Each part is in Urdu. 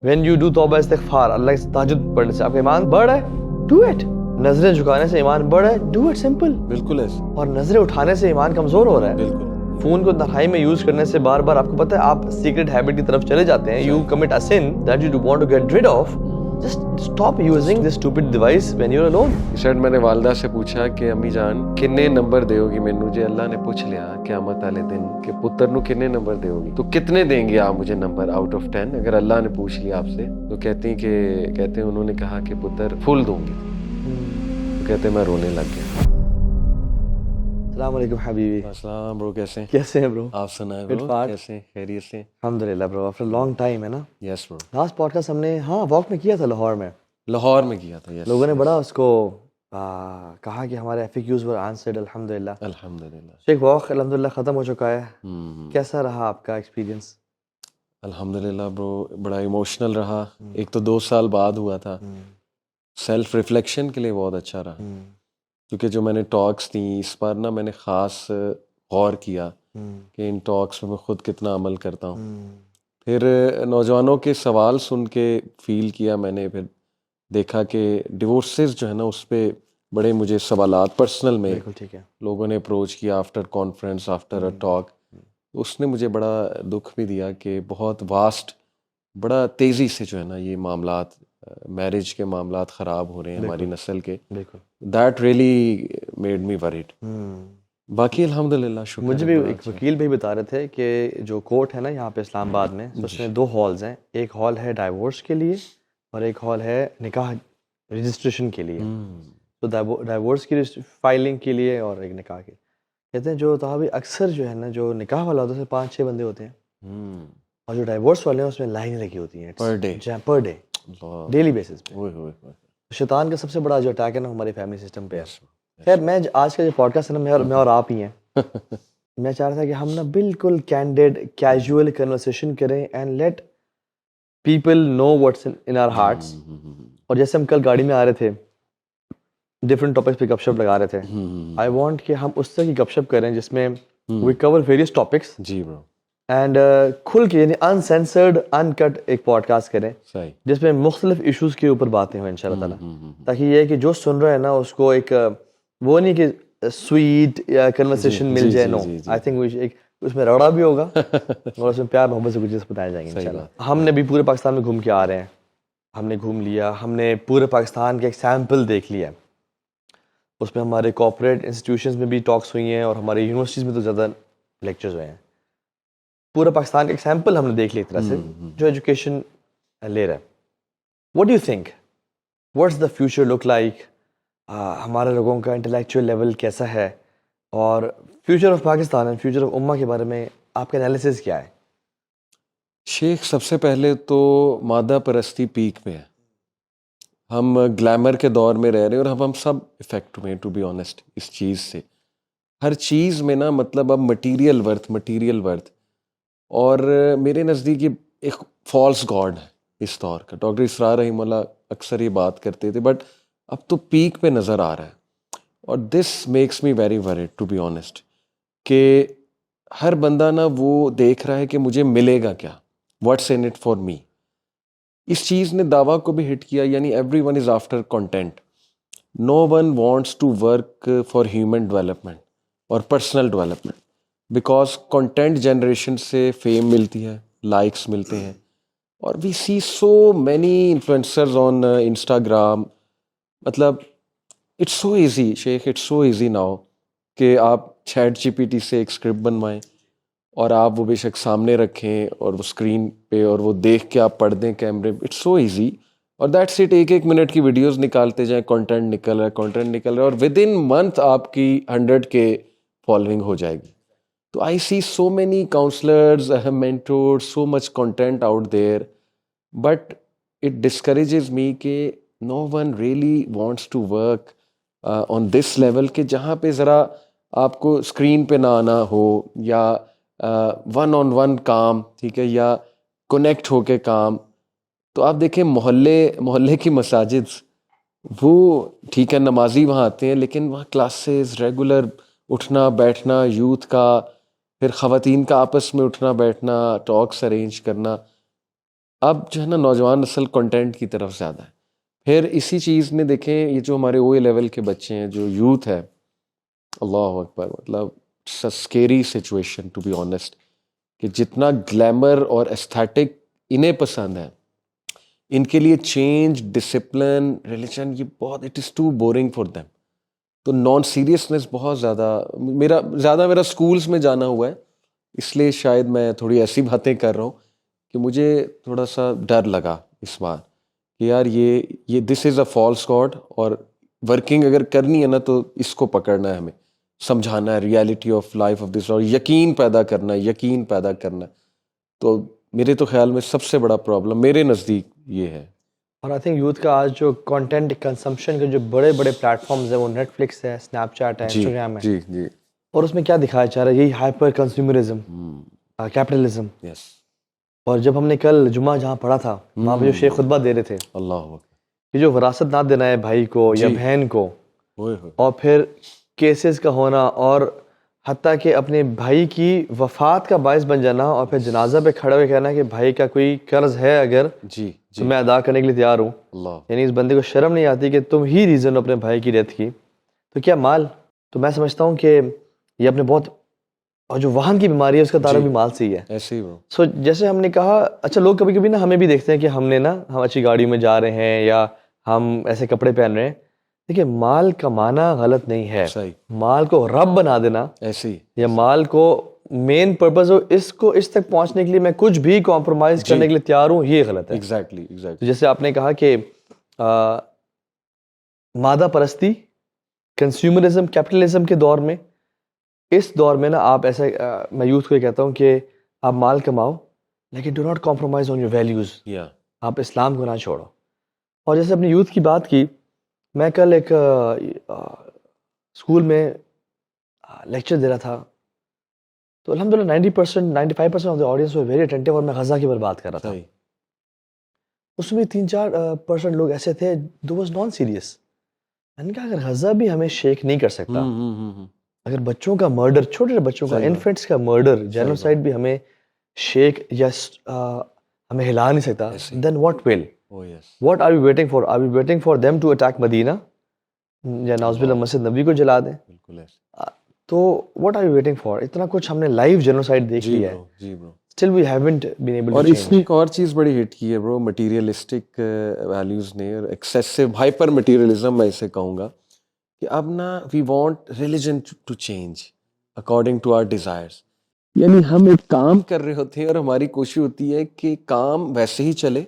When you do توبہ استغفار, اللہ سے تہجد پڑھنے سے آپ کا ایمان بڑھ رہا ہے, do it. نظریں جھکانے سے ایمان بڑھ رہا ہے, do it, simple. بالکل ایسے. اور نظریں اٹھانے سے ایمان کمزور ہو رہا ہے. بالکل. فون کو تنہائی میں یوز کرنے سے بار بار آپ کو پتہ ہے آپ سیکرٹ ہیبٹ کی طرف چلے جاتے ہیں. You commit a sin that you want to get rid of. Just stop using this stupid device when you're alone. سر میں نے والدہ سے پوچھا کہ امی جان کنے نمبر دیو گی مینوں, جے اللہ نے پوچھ لیا قیامت والے دن کہ پتر نو کنے نمبر دیو گی تو کتنے دیں گے آپ مجھے نمبر آؤٹ آف 10؟ اگر اللہ نے پوچھ لیا آپ سے تو کہتے ہیں انہوں نے کہا کہ پتر فل دوں گی. تو کہتے میں رونے لگ گیا. السلام علیکم حبیبی. السلام برو, کیسے ہیں برو؟ آپ سنائیں برو, کیسے ہیں؟ خیریت سے؟ الحمدللہ برو, آفٹر لانگ ٹائم ہے نا. یس برو. لاسٹ پوڈ کاسٹ ہم نے واک میں کیا تھا لاہور میں کیا تھا. یس. لوگوں نے بڑا اس کو کہا کہ ہمارے FAQs were answered. الحمدللہ. ایک واک الحمدللہ ختم ہو چکا ہے. کیسا رہا آپ کا ایکسپیرینس؟ الحمدللہ برو بڑا ایموشنل رہا. ایک تو 2 سال بعد ہوا تھا. سیلف ریفلیکشن کے لیے بہت اچھا رہا, کیونکہ جو میں نے ٹاکس تھیں اس پر نا میں نے خاص غور کیا کہ ان ٹاکس میں خود کتنا عمل کرتا ہوں. پھر نوجوانوں کے سوال سن کے فیل کیا میں نے, پھر دیکھا کہ ڈیورسز جو ہے نا اس پہ بڑے مجھے سوالات پرسنل میں لوگوں نے اپروچ کیا after conference, after a talk. اس نے مجھے بڑا دکھ بھی دیا کہ بہت واسٹ, بڑا تیزی سے جو ہے نا یہ معاملات, میرج کے معاملات خراب ہو رہے ہیں ہماری نسل کے. That really made me word. باقی الحمدللہ شکر. مجھے بھی ایک وکیل بھی بتا رہے تھے کہ جو کورٹ ہے نا یہاں پہ اسلام آباد میں, اس میں 2 ہالز ہیں. ایک ہال ہے ڈائیورس کے لیے اور ایک ہال ہے نکاح رجسٹریشن کے لیے. تو ڈائیورس کی فائلنگ کے لیے اور ایک نکاح کے. کہتے ہیں جو تحابی اکثر جو ہے نا جو نکاح والا ہوتا ہے 5-6 بندے ہوتے ہیں, اور جو ڈائیورس والے ہیں اس میں لائنیں لگی ہوتی ہیں پر ڈے ڈیلی بیسس پہ. شیطان کا سب سے بڑا جو اٹیک ہے نا ہماری فیملی سسٹم پہ ہے. خیر میں آج کا جو پوڈ کاسٹ ہے نا میں اور آپ ہی ہیں. میں چاہ رہا تھا کہ ہم نا بالکل کینڈیڈ کیجول کنورسیشن کریں and let people know what's in our hearts. اور جیسے ہم کل گاڑی میں آ رہے تھے ڈفرینٹ ٹاپکس پہ گپ شپ لگا رہے تھے. آئی وانٹ کہ ہم اس طرح کی گپ شپ کریں جس میں وی کور ویریس ٹاپکس. جی برو. اینڈ کھل کے یعنی انسینسرڈ ان کٹ ایک پوڈ کاسٹ کریں جس میں مختلف ایشوز کے اوپر باتیں ہوں ان شاء اللہ تعالیٰ, تاکہ یہ ہے کہ جو سن رہے ہیں نا اس کو ایک وہ نہیں کہ سویٹ یا کنورسیشن مل جائے. نو آئی تھنک اس میں رگڑا بھی ہوگا اور اس میں پیار محبت سے کچھ چیز بتایا جائیں گے ان شاء اللہ. ہم نے بھی پورے پاکستان میں گھوم کے آ رہے ہیں, ہم نے گھوم لیا, ہم نے پورے پاکستان کا ایک سیمپل دیکھ لیا. اس میں ہمارے کارپوریٹ انسٹیٹیوشنز میں بھی ٹاکس ہوئی ہیں اور ہماری یونیورسٹیز میں تو زیادہ لیکچرز ہوئے ہیں. پورا پاکستان کا ایک سیمپل ہم نے دیکھ لیا ایک طرح سے جو ایجوکیشن لے رہا ہے. What do you think what's the future look like? ہمارے لوگوں کا انٹلیکچوئل لیول کیسا ہے, اور future of Pakistan and future of امہ کے بارے میں آپ کا انالیسس کیا ہے؟ شیخ سب سے پہلے تو مادہ پرستی پیک پہ ہے. ہم گلیمر کے دور میں رہ رہے ہیں اور ہم سب افیکٹ ہوئے ٹو بی آنیسٹ اس چیز سے. ہر چیز میں نا مطلب اب مٹیریل ورتھ, اور میرے نزدیک یہ ایک فالس گاڈ ہے اس دور کا. ڈاکٹر اسرار رحمہ اللہ اکثر یہ بات کرتے تھے, بٹ اب تو پیک پہ نظر آ رہا ہے. اور this makes me very weird to be honest کہ ہر بندہ نا وہ دیکھ رہا ہے کہ مجھے ملے گا کیا, what's in it for me. اس چیز نے دعویٰ کو بھی ہٹ کیا, یعنی everyone is after content. No one wants to work for human development اور personal development, because content generation سے فیم ملتی ہے, لائکس ملتے ہیں. اور we see so many influencers on Instagram. مطلب it's so easy Sheikh, it's so easy now کہ آپ چیٹ GPT سے ایک اسکرپٹ بنوائیں اور آپ وہ بے شک سامنے رکھیں اور وہ اسکرین پہ اور وہ دیکھ کے آپ پڑھ دیں کیمرے. اٹس سو ایزی, اور دیٹس اٹ. 1 منٹ کی ویڈیوز نکالتے جائیں, کانٹینٹ نکل رہا ہے, اور ود ان منتھ آپ کی 100K فالوئنگ ہو جائے گی. تو I see so many counselors, I have mentored, so much content out there, but it discourages me کہ no one really wants to work on this level کہ جہاں پہ ذرا آپ کو اسکرین پہ نہ آنا ہو, یا ون آن ون کام, ٹھیک ہے, یا کنیکٹ ہو کے کام. تو آپ دیکھیں محلے کی مساجد, وہ ٹھیک ہے نمازی وہاں آتے ہیں, لیکن وہاں کلاسز ریگولر اٹھنا بیٹھنا یوتھ کا, پھر خواتین کا آپس میں اٹھنا بیٹھنا, ٹاکس ارینج کرنا. اب جو ہے نا نوجوان نسل کنٹینٹ کی طرف زیادہ ہے. پھر اسی چیز نے دیکھیں یہ جو ہمارے او اے لیول کے بچے ہیں, جو یوتھ ہے, اللہ اکبر, مطلب scary situation to be honest, کہ جتنا گلیمر اور ایستھیٹک انہیں پسند ہے, ان کے لیے چینج, ڈسپلن, ریلیجن یہ بہت it is too boring for them. تو نان سیریسنس بہت زیادہ میرا اسکولس میں جانا ہوا ہے, اس لیے شاید میں تھوڑی ایسی باتیں کر رہا ہوں کہ مجھے تھوڑا سا ڈر لگا اس بار کہ یار یہ دس از اے فالس گاڈ, اور ورکنگ اگر کرنی ہے نا تو اس کو پکڑنا ہے, ہمیں سمجھانا ہے reality of life of this, اور یقین پیدا کرنا ہے. تو میرے تو خیال میں سب سے بڑا پرابلم میرے نزدیک یہ ہے. اور آئی تھنک یوتھ کا آج جو کانٹینٹ کنزمپشن کے جو بڑے بڑے پلیٹ فارمز ہیں وہ نیٹ فلکس ہے, اسنیپ چیٹ ہے, انسٹاگرام ہے, جی جی, اور اس میں کیا دکھایا جا رہا ہے, یہی ہائپر کنزیومرزم, کیپٹلزم. یس. اور جب ہم نے کل جمعہ جہاں پڑھا تھا وہاں پہ جو شیخ خطبہ دے رہے تھے اللہ کہ جو وراثت نہ دینا ہے بھائی کو یا بہن کو, اور پھر کیسز کا ہونا, اور حتیٰ کہ اپنے بھائی کی وفات کا باعث بن جانا, اور پھر جنازہ پہ کھڑے ہوئے کہنا کہ بھائی کا کوئی قرض ہے اگر جی تو میں ادا کرنے کے لیے تیار ہوں. یعنی اس بندے کو شرم نہیں آتی کہ تم ہی ریزن اپنے بھائی کی ڈیتھ کی, تو کیا مال. تو میں سمجھتا ہوں کہ یہ اپنے بہت, اور جو وہن کی بیماری ہے اس کا تعلق بھی مال سے ہی ہے. ایسے ہی سو جیسے ہم نے کہا, اچھا لوگ کبھی کبھی نا ہمیں بھی دیکھتے ہیں کہ ہم اچھی گاڑی میں جا رہے ہیں یا ہم ایسے کپڑے پہن رہے ہیں. دیکھیے مال کمانا غلط نہیں ہے, مال کو رب بنا دینا ایسے ہی, یا مال کو مین پرپز ہو, اس تک پہنچنے کے لیے میں کچھ بھی کمپرومائز کرنے کے لیے تیار ہوں, یہ غلط ہے. ایگزیکٹلی. جیسے آپ نے کہا کہ مادہ پرستی, کنزیومرزم, کیپٹلزم کے دور میں, اس دور میں نا آپ ایسا, میں یوتھ کو یہ کہتا ہوں کہ آپ مال کماؤ لیکن do not compromise on your values. آپ اسلام کو نہ چھوڑو. اور جیسے اپنی یوتھ کی بات کی, میں کل ایک اسکول میں لیکچر دے رہا تھا, تو الحمدللہ 90% 95% of the audience very attentive, اور میں غزہ کے بارے بات کر رہا تھا. اس میں 3-4% لوگ ایسے تھے دو واز نان سیریس. میں نے کہا اگر غزہ بھی ہمیں شیک نہیں کر سکتا, اگر بچوں کا مرڈر, چھوٹے بچوں کا, انفینٹس کا مرڈر, جینوسائڈ بھی ہمیں شیک یا ہمیں ہلا نہیں سکتا, then what will? What are we waiting for? Are we waiting for them to attack Medina? یا نعوذ باللہ مسجد نبی کو جلا دیں؟ تو what are we waiting for? اتنا کچھ ہم نے لائیو جینوسائڈ دیکھ لیا ہے. Still we haven't been able to change. اور اس نے ایک اور چیز بڑی ہٹ کی ہے برو, مٹیریلسٹک ویلیوز نے, اور ایکسیسو ہائپر مٹیریلزم میں اسے کہوں گا, کہ اب نا we want religion to change according to our desires. یعنی ہم ایک کام کر رہے ہوتے ہیں اور ہماری کوشش ہوتی ہے کہ کام ویسے ہی چلے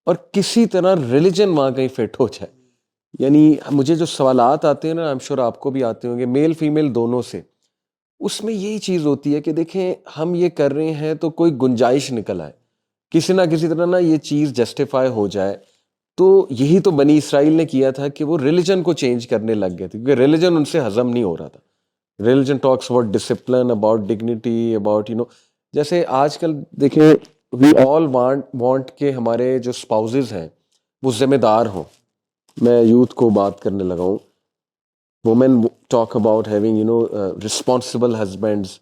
اور کسی طرح ریلیجن وہاں کہیں فٹ ہو جائے. یعنی مجھے جو سوالات آتے ہیں نا, I'm sure آپ کو بھی آتے ہوں گے, میل فیمیل دونوں سے, اس میں یہی چیز ہوتی ہے کہ دیکھیں ہم یہ کر رہے ہیں تو کوئی گنجائش نکل آئے, کسی نہ کسی طرح نا یہ چیز جسٹیفائی ہو جائے. تو یہی تو بنی اسرائیل نے کیا تھا کہ وہ ریلیجن کو چینج کرنے لگ گئے تھے, کیونکہ ریلیجن ان سے ہضم نہیں ہو رہا تھا. Religion talks about discipline, about dignity, about جیسے آج کل دیکھیں وی آل وانٹ کہ ہمارے جو اسپاؤزز ہیں وہ ذمہ دار ہوں. میں یوتھ کو بات کرنے لگا ہوں, women talk about having responsible husbands,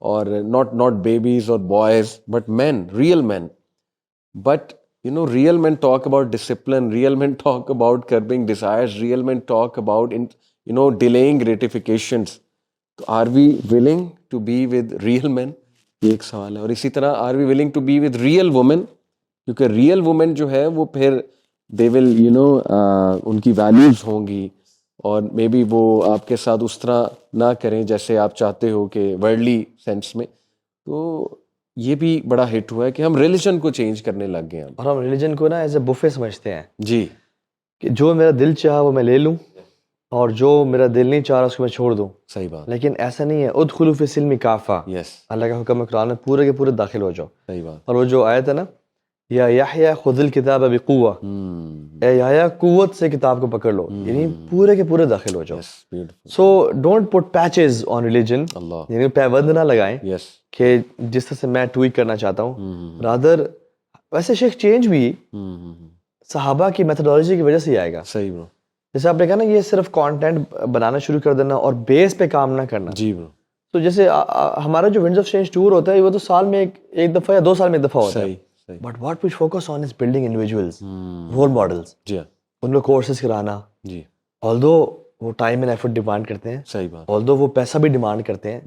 اور not babies or boys but men, real men. But real men talk about discipline, real men talk about curbing desires, real men talk about delaying gratifications. تو are we willing to be with real men? یہ ایک سوال ہے. اور اسی طرح are we willing to be with real women? کیونکہ real women جو ہے وہ پھر they will ان کی values ہوں گی, اور مے بی وہ آپ کے ساتھ اس طرح نہ کریں جیسے آپ چاہتے ہو کہ ورلڈلی سینس میں. تو یہ بھی بڑا ہٹ ہوا ہے کہ ہم ریلیجن کو چینج کرنے لگ گئے ہیں, اور ہم ریلیجن کو نا ایز اے بفے سمجھتے ہیں. جی, کہ جو میرا دل چاہا وہ میں لے لوں, اور جو میرا دل نہیں چاہ رہا اس کو میں چھوڑ دوں. صحیح بات. لیکن ایسا نہیں ہے. ادخلوا فی السلم کافہ, اللہ کا حکم ہے قرآن میں, پورے کے پورے داخل ہو جاؤ. صحیح بات. اور وہ جو آیت ہے نا, یا یحییٰ خذ الکتاب بقوہ, اے یحییٰ قوت سے کتاب کو پکڑ لو, یعنی پورے کے پورے داخل ہو جاؤ. So don't put patches on religion, یعنی پیبند نہ لگائیں کہ جس طرح سے میں ٹویک کرنا چاہتا ہوں. رادر ویسے شیخ چینج بھی صحابہ کی میتھڈالوجی کی وجہ سے ہی آئے گا. صحیح برو. جیسے آپ نے کہا نا یہ صرف کانٹینٹ بنانا شروع کر دینا اور بیس پہ کام نہ کرنا. جی برو. تو جیسے ہمارا جو ونڈز آف چینج ٹور ہوتا ہے وہ تو سال میں ایک دفعہ یا 2 سال میں ایک دفعہ ہوتا ہے. But what we focus on is building individuals, role models. جی ہاں ان کو کورسز کرانا. جی although وہ ٹائم اینڈ ایفرٹ ڈیمانڈ کرتے ہیں, صحیح بات. although وہ پیسہ بھی ڈیمانڈ کرتے ہیں,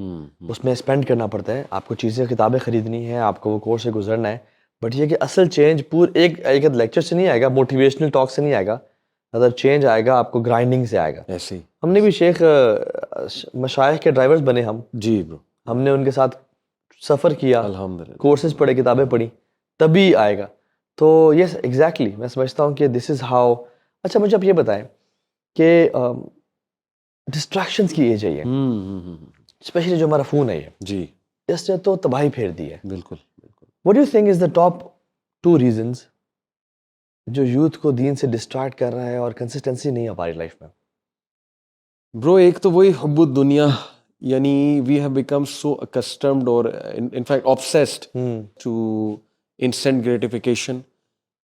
اس میں اسپینڈ کرنا پڑتا ہے, آپ کو چیزیں کتابیں خریدنی ہیں, آپ کو وہ کورس سے گزرنا ہے. بٹ یہ کہ اصل چینج ایک لیکچر سے نہیں آئے گا, موٹیویشنل ٹاک سے نہیں آئے گا, ادر چینج آئے گا آپ کو گرائنڈنگ سے آئے گا. ایسے ہی ہم نے بھی شیخ مشائخ کے ڈرائیورز بنے ہم, جی برو, ہم نے ان کے ساتھ سفر کیا, الحمدللہ. کورسز پڑھے, کتابیں پڑھی, تبھی آئے گا. تو یس ایگزیکٹلی میں سمجھتا ہوں کہ دس از ہاؤ. اچھا مجھے آپ یہ بتائیں کہ ڈسٹریکشنس کی ایج ہے یہ, اسپیشلی جو ہمارا فون ہے یہ, جی اس نے تو تباہی پھیر دی ہے. بالکل بالکل. What you think is the top 2 reasons جو یوتھ کو دین سے ڈسٹریکٹ کر رہا ہے اور کنسسٹنسی نہیں آ پا رہی لائف میں؟ برو ایک تو وہی حب الدنیا, یعنی we have become so accustomed اور in fact obsessed to instant gratification.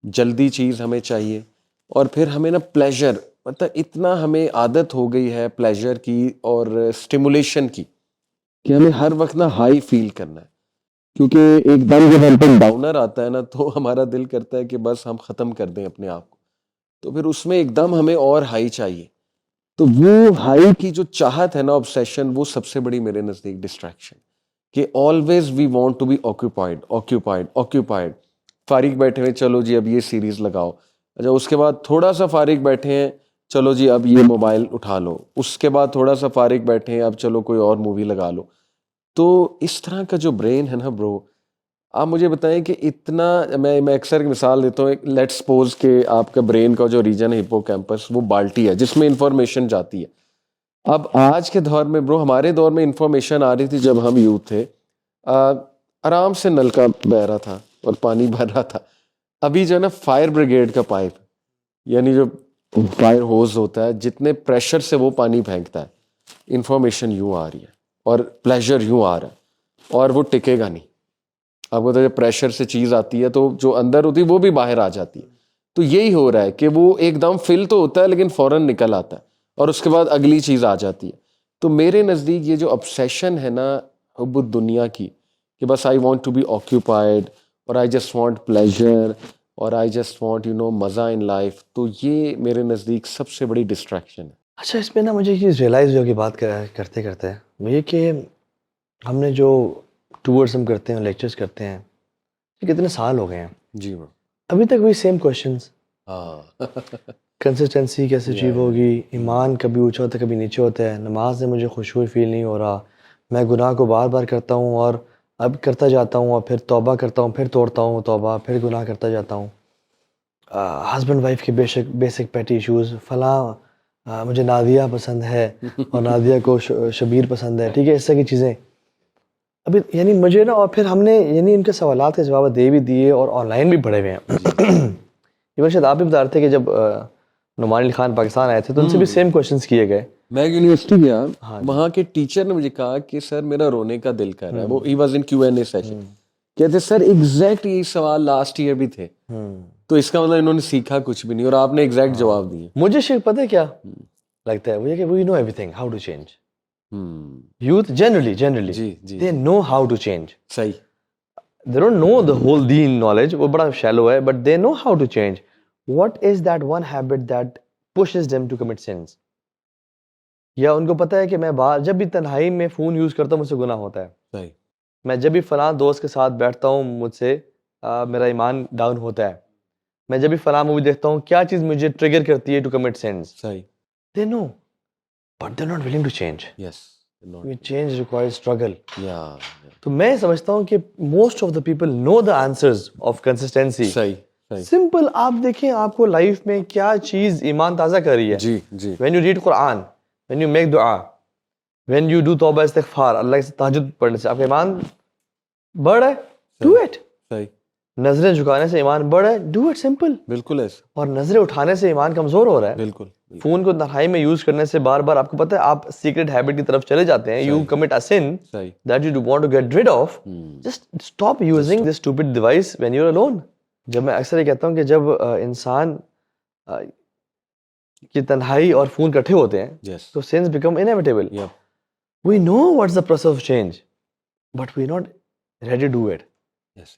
جلدی چیز ہمیں چاہیے, اور پھر ہمیں نا پلیجر, مطلب اتنا ہمیں عادت ہو گئی ہے پلیجر کی اور اسٹیمولیشن کی کہ ہمیں ہر وقت نا ہائی فیل کرنا ہے. کیونکہ ایک دم جب ہم پہ ڈاؤنر آتا ہے نا تو ہمارا دل کرتا ہے کہ بس ہم ختم کر دیں اپنے آپ کو, تو پھر اس میں ایک دم ہمیں اور ہائی چاہیے. تو وہ ہائی کی جو چاہت ہے نا, obsession, وہ سب سے بڑی میرے نزدیک ڈسٹریکشن, کہ always we want to be occupied. فارغ بیٹھے ہوئے, چلو جی اب یہ سیریز لگاؤ. اچھا اس کے بعد تھوڑا سا فارغ بیٹھے ہیں, چلو جی اب یہ موبائل اٹھا لو. اس کے بعد تھوڑا سا فارغ بیٹھے ہیں, اب چلو کوئی اور مووی لگا لو. تو اس طرح کا جو برین ہے نا برو, آپ مجھے بتائیں کہ اتنا, میں اکثر مثال دیتا ہوں, لیٹ سپوز کہ آپ کا برین کا جو ریجن ہے ہپو کیمپس, وہ بالٹی ہے جس میں انفارمیشن جاتی ہے. اب آج کے دور میں برو, ہمارے دور میں انفارمیشن آ رہی تھی جب ہم یوتھ تھے, آرام سے نل کا بہ رہا تھا اور پانی بھر رہا تھا. ابھی جو ہے نا فائر بریگیڈ کا پائپ, یعنی جو فائر ہوز ہوتا ہے, جتنے پریشر سے وہ پانی پھینکتا ہے, انفارمیشن یوں آ رہی ہے اور پلیجر یوں آ رہا ہے, اور وہ ٹکے گا نہیں. آپ کو جب پریشر سے چیز آتی ہے تو جو اندر ہوتی ہے وہ بھی باہر آ جاتی ہے. تو یہی ہو رہا ہے کہ وہ ایک دم فل تو ہوتا ہے لیکن فوراً نکل آتا ہے, اور اس کے بعد اگلی چیز آ جاتی ہے. تو میرے نزدیک یہ جو obsession ہے نا حب الدنیا کی, کہ بس I want to be occupied, اور آئی جسٹ وانٹ پلیجر, اور آئی جسٹ وانٹ مزہ ان لائف, تو یہ میرے نزدیک سب سے بڑی ڈسٹریکشن ہے. اچھا اس میں نا مجھے یہ ریئلائز ہو کہ بات کرتے کرتے وہ یہ کہ ہم نے جو ٹورس ہم کرتے ہیں, لیکچرز کرتے ہیں, یہ کتنے سال ہو گئے ہیں, جی برو, ابھی تک وہی سیم کوشچنس. ہاں کنسسٹنسی کیسے اچیو ہوگی, ایمان کبھی اونچا ہوتا ہے کبھی نیچے ہوتا ہے, نماز میں مجھے خشوع فیل نہیں ہو رہا, میں گناہ کو بار بار کرتا ہوں اور اب کرتا جاتا ہوں, اور پھر توبہ کرتا ہوں, پھر توڑتا ہوں توبہ, پھر گناہ کرتا جاتا ہوں. ہسبینڈ وائف کے بیسک پیٹی ایشوز, فلاں مجھے نادیہ پسند ہے اور نادیہ کو شبیر پسند ہے, ٹھیک ہے, اس طرح کی چیزیں. ابھی یعنی مجھے نا, اور پھر ہم نے یعنی ان کے سوالات کے جواب دے بھی دیے اور آن لائن بھی پڑھے ہوئے ہیں. یہ شاید آپ بھی بتا رہے تھے کہ جب نعمان علی خان پاکستان آئے تھے تو ان سے بھی سیم کوشچنس کیے گئے. میں یونیورسٹی گیا, وہاں کے ٹیچر نے مجھے کہا کہ سر میرا رونے کا دل کر رہا ہے. وہ he was in Q&A session, کہتے سر ایگزیکٹ یہی سوال لاسٹ ایئر بھی تھے, تو اس کا مطلب انہوں نے سیکھا کچھ بھی نہیں, اور آپ نے ایگزیکٹ جواب دیے. مجھے شیخ پتہ ہے کیا لگتا ہے, وہ یہ کہ we know everything how to change. Youth generally جی جی they know how to change. صحیح, they don't know the whole deen knowledge, وہ بڑا shallow ہے, but they know how to change. What is that one habit that pushes them to commit sins? یا ان کو پتہ ہے کہ میں جب بھی تنہائی میں فون یوز کرتا ہوں مجھ سے گناہ ہوتا ہے, صحیح, میں جب بھی فلاں دوست کے ساتھ بیٹھتا ہوں مجھ سے میرا ایمان ڈاؤن ہوتا ہے, میں جب بھی فلاں مووی دیکھتا ہوں کیا چیز مجھے ٹریگر کرتی ہے ٹو کمٹ سینس. صحیح, they know but they're not willing to change. yes, change requires struggle. yeah. تو میں سمجھتا ہوں کہ most of the people know the answers of consistency. صحیح, صحیح, سمپل, آپ دیکھیں آپ کو لائف میں کیا چیز ایمان تازہ کر رہی ہے. جی جی, when you read Quran, when you make دعا, when you do توبہ استغفار, اللہ سے تہجد پڑھنے سے آپ کا ایمان بڑھ ہے, do it. صحیح, نظریں جھکانے سے ایمان بڑھ ہے, do it, simple. بالکل ایسا, اور نظریں اٹھانے سے ایمان کمزور ہو رہا ہے. بالکل. فون کو تنہائی میں یوز کرنے سے بار بار آپ کو پتہ ہے آپ سیکرٹ ہیبٹ کی طرف چلے جاتے ہیں. You commit a sin that you want to get rid of. Just stop using this stupid device when you're alone. جب میں اکثر یہ کہتا ہوں کہ جب انسان کی تنہائی اور فون کٹھے ہوتے ہیں تو sins become inevitable. We know what's the process of change, but we're not ready to do it.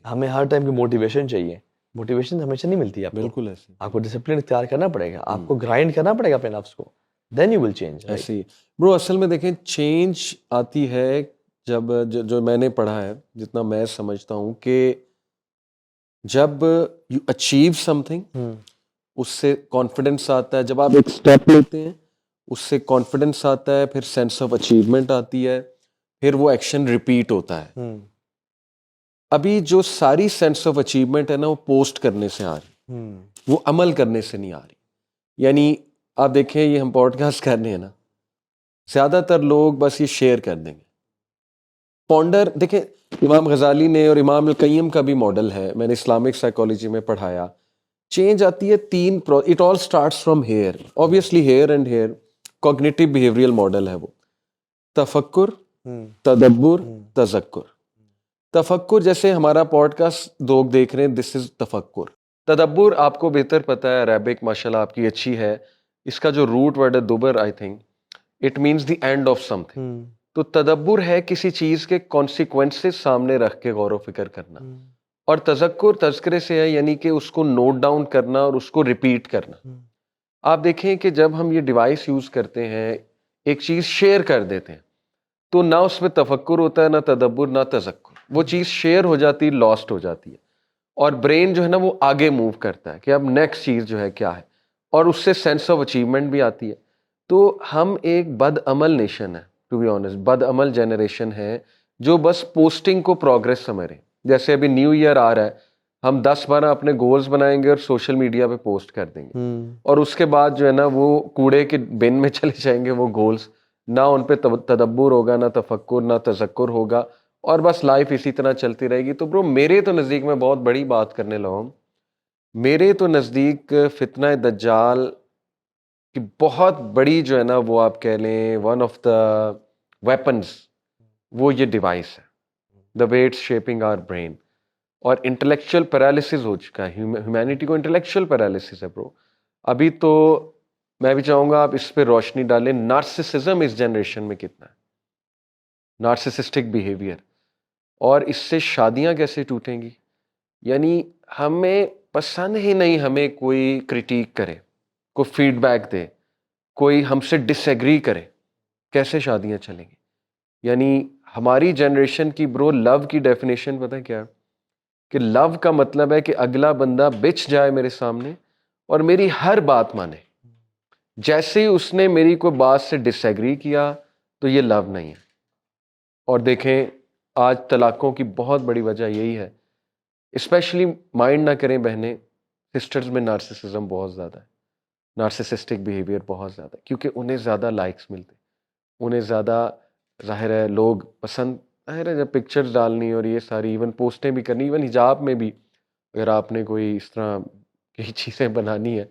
ہمیں ہر ٹائم کی موٹیویشن چاہیے. موٹیویشن ہمیشہ نہیں ملتی آپ کو. بالکل ایسے آپ کو ڈسپلن اختیار کرنا پڑے گا, آپ کو گرائنڈ کرنا پڑے گا اپنے نفس کو, دین یو ول چینج. ایسے ہی برو. اصل میں دیکھیں چینج آتی ہے جب جو میں نے پڑھا ہے, جتنا میں سمجھتا ہوں کہ جب یو اچیو سم تھنگ اس سے کانفیڈنس آتا ہے. جب آپ ایک اسٹیپ لیتے ہیں اس سے کانفیڈنس آتا ہے, پھر سینس آف اچیومنٹ آتی ہے, پھر وہ ایکشن ریپیٹ ہوتا ہے. ابھی جو ساری سینس آف اچیومنٹ ہے نا وہ پوسٹ کرنے سے آ رہی, وہ عمل کرنے سے نہیں آ رہی. یعنی آپ دیکھیں یہ ہم پوڈ کاسٹ کر رہے ہیں نا, زیادہ تر لوگ بس یہ شیئر کر دیں گے. پونڈر دیکھیں امام غزالی نے اور امام القیم کا بھی ماڈل ہے, میں نے اسلامک سائیکالوجی میں پڑھایا. چینج آتی ہے تین, it all starts from here. Obviously here and here cognitive behavioural model ہے وہ. تفکر, تدبر, تذکر. تفکر جیسے ہمارا پوڈ کاسٹ لوگ دیکھ رہے ہیں, دس از تفکر. تدبر آپ کو بہتر پتہ ہے, عربک ماشاء اللہ آپ کی اچھی ہے, اس کا جو روٹ ورڈ ہے دبر, I think it means the end of something. تو تدبر ہے کسی چیز کے کانسیکوینسز سامنے رکھ کے غور و فکر کرنا, اور تذکر تذکرے سے ہے, یعنی کہ اس کو نوٹ ڈاؤن کرنا اور اس کو ریپیٹ کرنا. آپ دیکھیں کہ جب ہم یہ ڈیوائس یوز کرتے ہیں, ایک چیز شیئر کر دیتے ہیں, تو نہ اس میں تفکر ہوتا ہے, نہ تدبر, نہ تذکر. وہ چیز شیئر ہو جاتی, لاسٹ ہو جاتی ہے, اور برین جو ہے نا وہ آگے موو کرتا ہے کہ اب نیکسٹ چیز جو ہے کیا ہے, اور اس سے سینس آف اچیومنٹ بھی آتی ہے. تو ہم ایک بد عمل نیشن ہے, ٹو بی آنیسٹ, بد عمل جنریشن ہے جو بس پوسٹنگ کو پروگرس سمجھ رہے ہیں. جیسے ابھی نیو ایئر آ رہا ہے, ہم 10-12 اپنے گولز بنائیں گے اور سوشل میڈیا پہ پوسٹ کر دیں گے, اور اس کے بعد جو ہے نا وہ کوڑے کے بن میں چلے جائیں گے وہ گولز. نہ ان پہ تدبر ہوگا, نہ تفکر, نہ تذکر ہوگا, اور بس لائف اسی طرح چلتی رہے گی. تو برو میرے تو نزدیک, میں بہت بڑی بات کرنے لگا ہوں, میرے تو نزدیک فتنہ دجال کی بہت بڑی جو ہے نا وہ آپ کہہ لیں ون آف دا ویپنز, وہ یہ ڈیوائس ہے, the way it's shaping our brain. اور انٹلیکچوئل پیرالیسز ہو چکا ہے, ہیومینٹی کو انٹلیکچوئل پیرالیسز ہے برو. ابھی تو میں بھی چاہوں گا آپ اس پہ روشنی ڈالیں, نارسسزم اس جنریشن میں کتنا ہے, نارسسسٹک بیہیویئر, اور اس سے شادیاں کیسے ٹوٹیں گی. یعنی ہمیں پسند ہی نہیں ہمیں کوئی کرٹیک کرے, کوئی فیڈ بیک دے, کوئی ہم سے ڈس ایگری کرے, کیسے شادیاں چلیں گی. یعنی ہماری جنریشن کی برو لو کی ڈیفینیشن پتہ ہے کیا ہے, کہ لو کا مطلب ہے کہ اگلا بندہ بچ جائے میرے سامنے اور میری ہر بات مانے. جیسے ہی اس نے میری کوئی بات سے ڈس ایگری کیا تو یہ لو نہیں ہے. اور دیکھیں آج طلاقوں کی بہت بڑی وجہ یہی ہے, اسپیشلی مائنڈ نہ کریں بہنیں, سسٹرز میں نارسسزم بہت زیادہ ہے, نارسسسٹک بیہیویئر بہت زیادہ ہے, کیونکہ انہیں زیادہ لائکس ملتے, انہیں زیادہ ظاہر ہے لوگ پسند, ظاہر ہے جب پکچرز ڈالنی اور یہ ساری ایون پوسٹیں بھی کرنی, ایون حجاب میں بھی اگر آپ نے کوئی اس طرح کی چیزیں بنانی ہے,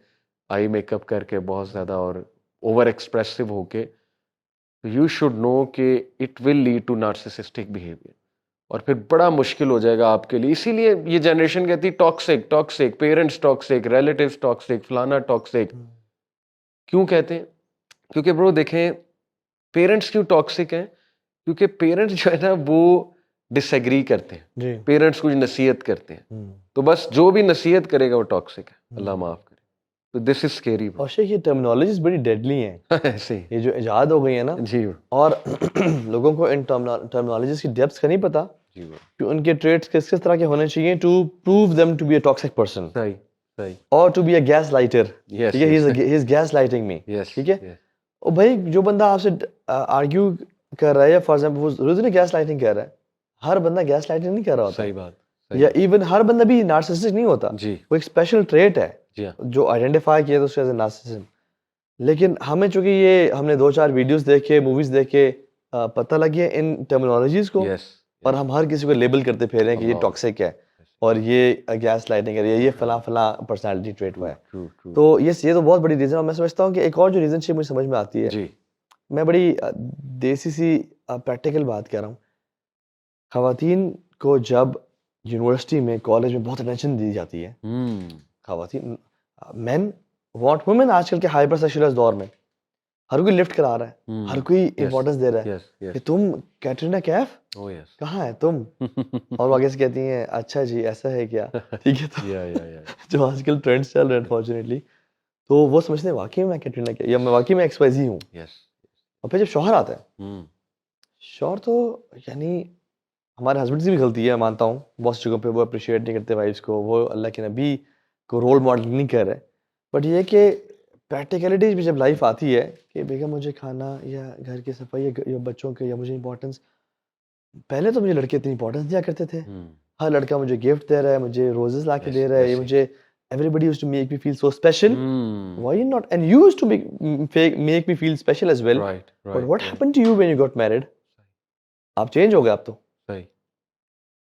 آئی میک اپ کر کے بہت زیادہ اور اوور ایکسپریسو ہو کے, یو شوڈ نو کہ it will lead to narcissistic behaviour, اور پھر بڑا مشکل ہو جائے گا آپ کے لیے. اسی لیے یہ جنریشن کہتی toxic, toxic parents, toxic relatives, toxic فلانا ٹاکسک. کیوں کہتے ہیں؟ کیونکہ برو دیکھیں پیرنٹس کیوں ٹاکسک ہیں, کیونکہ پیرنٹس جو ہے نا وہ ڈس ایگری کرتے ہیں, پیرنٹس کچھ نصیحت کرتے ہیں, تو بس جو بھی نصیحت کرے گا وہ ٹاکسک ہے, اللہ معاف کرے. تو دس از اسکیری. اور یہ ٹرمینالوجیز بڑی ڈیڈلی ہیں ایسے یہ جو ایجاد ہو گئی ہیں نا, جی, اور لوگوں کو ان ٹرمینالوجیز کی ڈیپتھ کا نہیں پتا کہ ان کے ٹریٹس کس کس طرح کے ہونے چاہیے to prove them to be a toxic person, صحیح صحیح, اور to be a gaslighter. ٹھیک ہے, ہی از گیس لائٹنگ می. ٹھیک ہے, اور بھائی جو بندہ آپ سے آرگیو کر رہا ہے, یا فار ایگزامپل وہ ضرورت نہیں گیس لائٹنگ کر رہا ہے, ہر بندہ گیس لائٹنگ نہیں کر رہا ہوتا. صحیح بات. یا ایون ہر بندہ بھی نارسسسٹک نہیں ہوتا, جی, وہ ایک اسپیشل ٹریٹ ہے جی جو آئیڈینٹیفائی کیا تو اس کا نارسسزم. لیکن ہمیں چونکہ یہ ہم نے 2-4 ویڈیوز دیکھے, موویز دیکھے, پتہ لگ گیا ان ٹرمینالوجیز کو, اور ہم ہر کسی کو لیبل کرتے پھر رہے ہیں کہ یہ ٹاکسک ہے, اور یہ گیس لائٹنگ ہے, یہ فلاں فلاں پرسنالٹی ٹریٹ ہوا ہے. تو یہ تو بہت بڑی ریزن ہے. اور میں سمجھتا ہوں کہ ایک اور جو ریزن شپ مجھے سمجھ میں آتی ہے, میں بڑی دیسی سی پریکٹیکل بات کر رہا ہوں. خواتین کو جب یونیورسٹی میں, کالج میں بہت اٹینشن دی جاتی ہے, خواتین, مین وانٹ وومن, آج کل کے ہائپر سیکشوائز دور میں ہر کوئی لفٹ کرا رہا ہے, ہر کوئی امپورٹنس دے رہا ہے کہ تم کیٹرینا کیف Oh yes. کہاں ہے تم؟ اور وہ آگے سے کہتی ہیں اچھا جی ایسا ہے کیا. ٹھیک ہے. تو Yeah. جو آج کل ٹرینڈس چل رہے ہیں انفارچونیٹلی, تو وہ سمجھتے ہیں واقعی میں کیٹرینا کیف یا میں واقعی میں ایکس وائی زی ہوں. Yes. اور پھر جب شوہر آتا ہے, شوہر تو یعنی ہمارے ہسبینڈ کی بھی غلطی ہے, مانتا ہوں بہت جگہوں پہ وہ اپریشیٹ نہیں کرتے وائفس کو, وہ اللہ کے نبی کو رول ماڈل نہیں کر رہے. بٹ یہ کہ پریکٹیکلٹیز بھی جب لائف آتی ہے کہ بیگم مجھے کھانا یا گھر کی صفائی یا بچوں کے یا مجھے امپورٹنس, پہلے تو مجھے لڑکے اتنی امپورٹنس دیا کرتے تھے. ہر لڑکا مجھے گفٹ دے رہا ہے, مجھے روزز لا کے دے رہا ہے, یہ مجھے everybody used to make me feel so special. Why not? And you used to make me feel special as well. Right. But what happened to you when you got married? آپ چینج ہو گئے آپ تو. صحیح.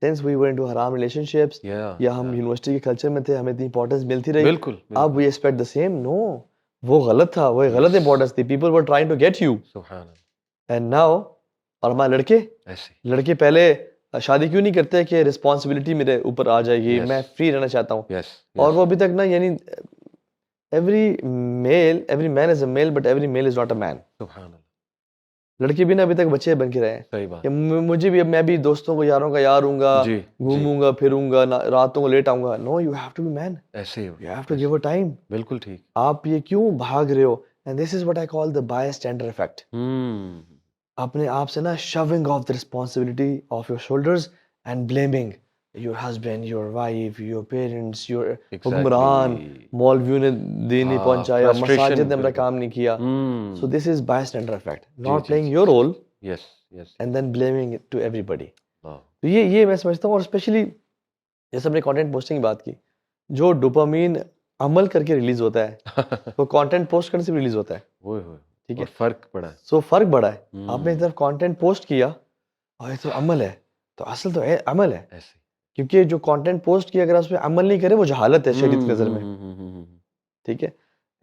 Since we were into haram relationships, یا ہم یونیورسٹی کے کلچر میں تھے, ہمیں اتنی امپورٹنس ملتی رہی. بالکل. اب we expect the same. No, وہ غلط تھا, وہ غلط امپورٹنس تھی. People were trying to get you. سبحان اللہ. And now, اور ہمارے لڑکے پہلے شادی کیوں نہیں کرتے کہ رسپانسبلٹی میرے اوپر آ جائے گی, میں فری رہنا چاہتا ہوں. اور وہ ابھی تک نا, یعنی every man is a male but every male is not a man. سبحان اللہ. لڑکے بھی نا ابھی تک بچے بن کے رہے ہیں. صحیح بات. کہ مجھے بھی, میں بھی دوستوں کو یاروں کا یار ہوں گا, گھوموں گا پھروں گا, راتوں کو لیٹ آؤں گا. No, you have to be man. ایسے you have to give a time. بالکل ٹھیک. آپ یہ کیوں بھاگ رہے ہو؟ And this is what I call the bystander effect. اپنے آپ سے نا shoving off the responsibility of your shoulders and blaming your husband, your wife, your parents, your حکمران, مولویوں نے دین نہیں پہنچایا, مساجد نے ہمارا کام نہیں کیا. So this is bystander effect, not playing your role and then blaming to everybody. تو یہ میں سمجھتا ہوں. اور اسپیشلی جیسے ہم نے کانٹینٹ پوسٹنگ کی بات کی, جو ڈوپامین عمل کر کے ریلیز ہوتا ہے وہ کانٹینٹ پوسٹ کرنے سے ریلیز ہوتا ہے. ٹھیک ہے, فرق پڑا ہے. سو فرق بڑا ہے. آپ نے طرف کانٹینٹ پوسٹ کیا اور یہ تو عمل ہے, تو اصل تو عمل ہے. کیونکہ جو کانٹینٹ پوسٹ کیا اگر اس پہ عمل نہیں کرے وہ جہالت ہے شریعت کی نظر میں. ٹھیک ہے,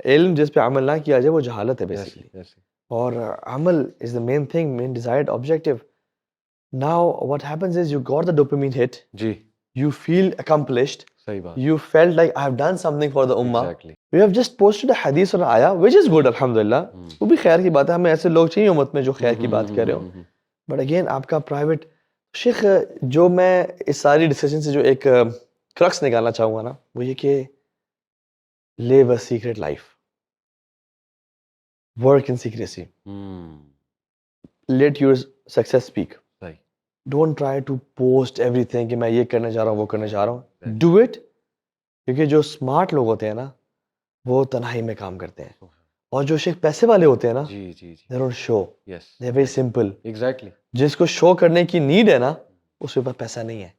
علم جس پہ عمل نہ کیا جائے وہ جہالت ہے بیسیکلی. اور عمل is the main thing, main desired objective. Now what happens is you got the dopamine hit, you feel accomplished. You felt like I have done something for the ummah. You have just posted a hadith or ayah, which is good, alhamdulillah. وہ بھی خیر کی بات ہے, ہمیں ایسے لوگ چاہیے امت میں جو خیر کی بات کر رہے ہو. But again آپ کا private شیخ, جو میں اس ساری ڈسکشن سے جو ایک کرکس نکالنا چاہوں گا نا, وہ یہ کہ live a secret life, work in secrecy, let your success speak. Don't try to post everything کہ میں یہ کرنے جا رہا ہوں, وہ کرنے جا رہا ہوں. Do it. کیونکہ جو اسمارٹ لوگ ہوتے ہیں نا وہ تنہائی میں کام کرتے ہیں, اور جو شیخ پیسے والے ہوتے ہیں نا they don't show. They're very simple. Exactly. جس کو شو کرنے کی نیڈ ہے نا اس کے پاس پیسہ نہیں ہے.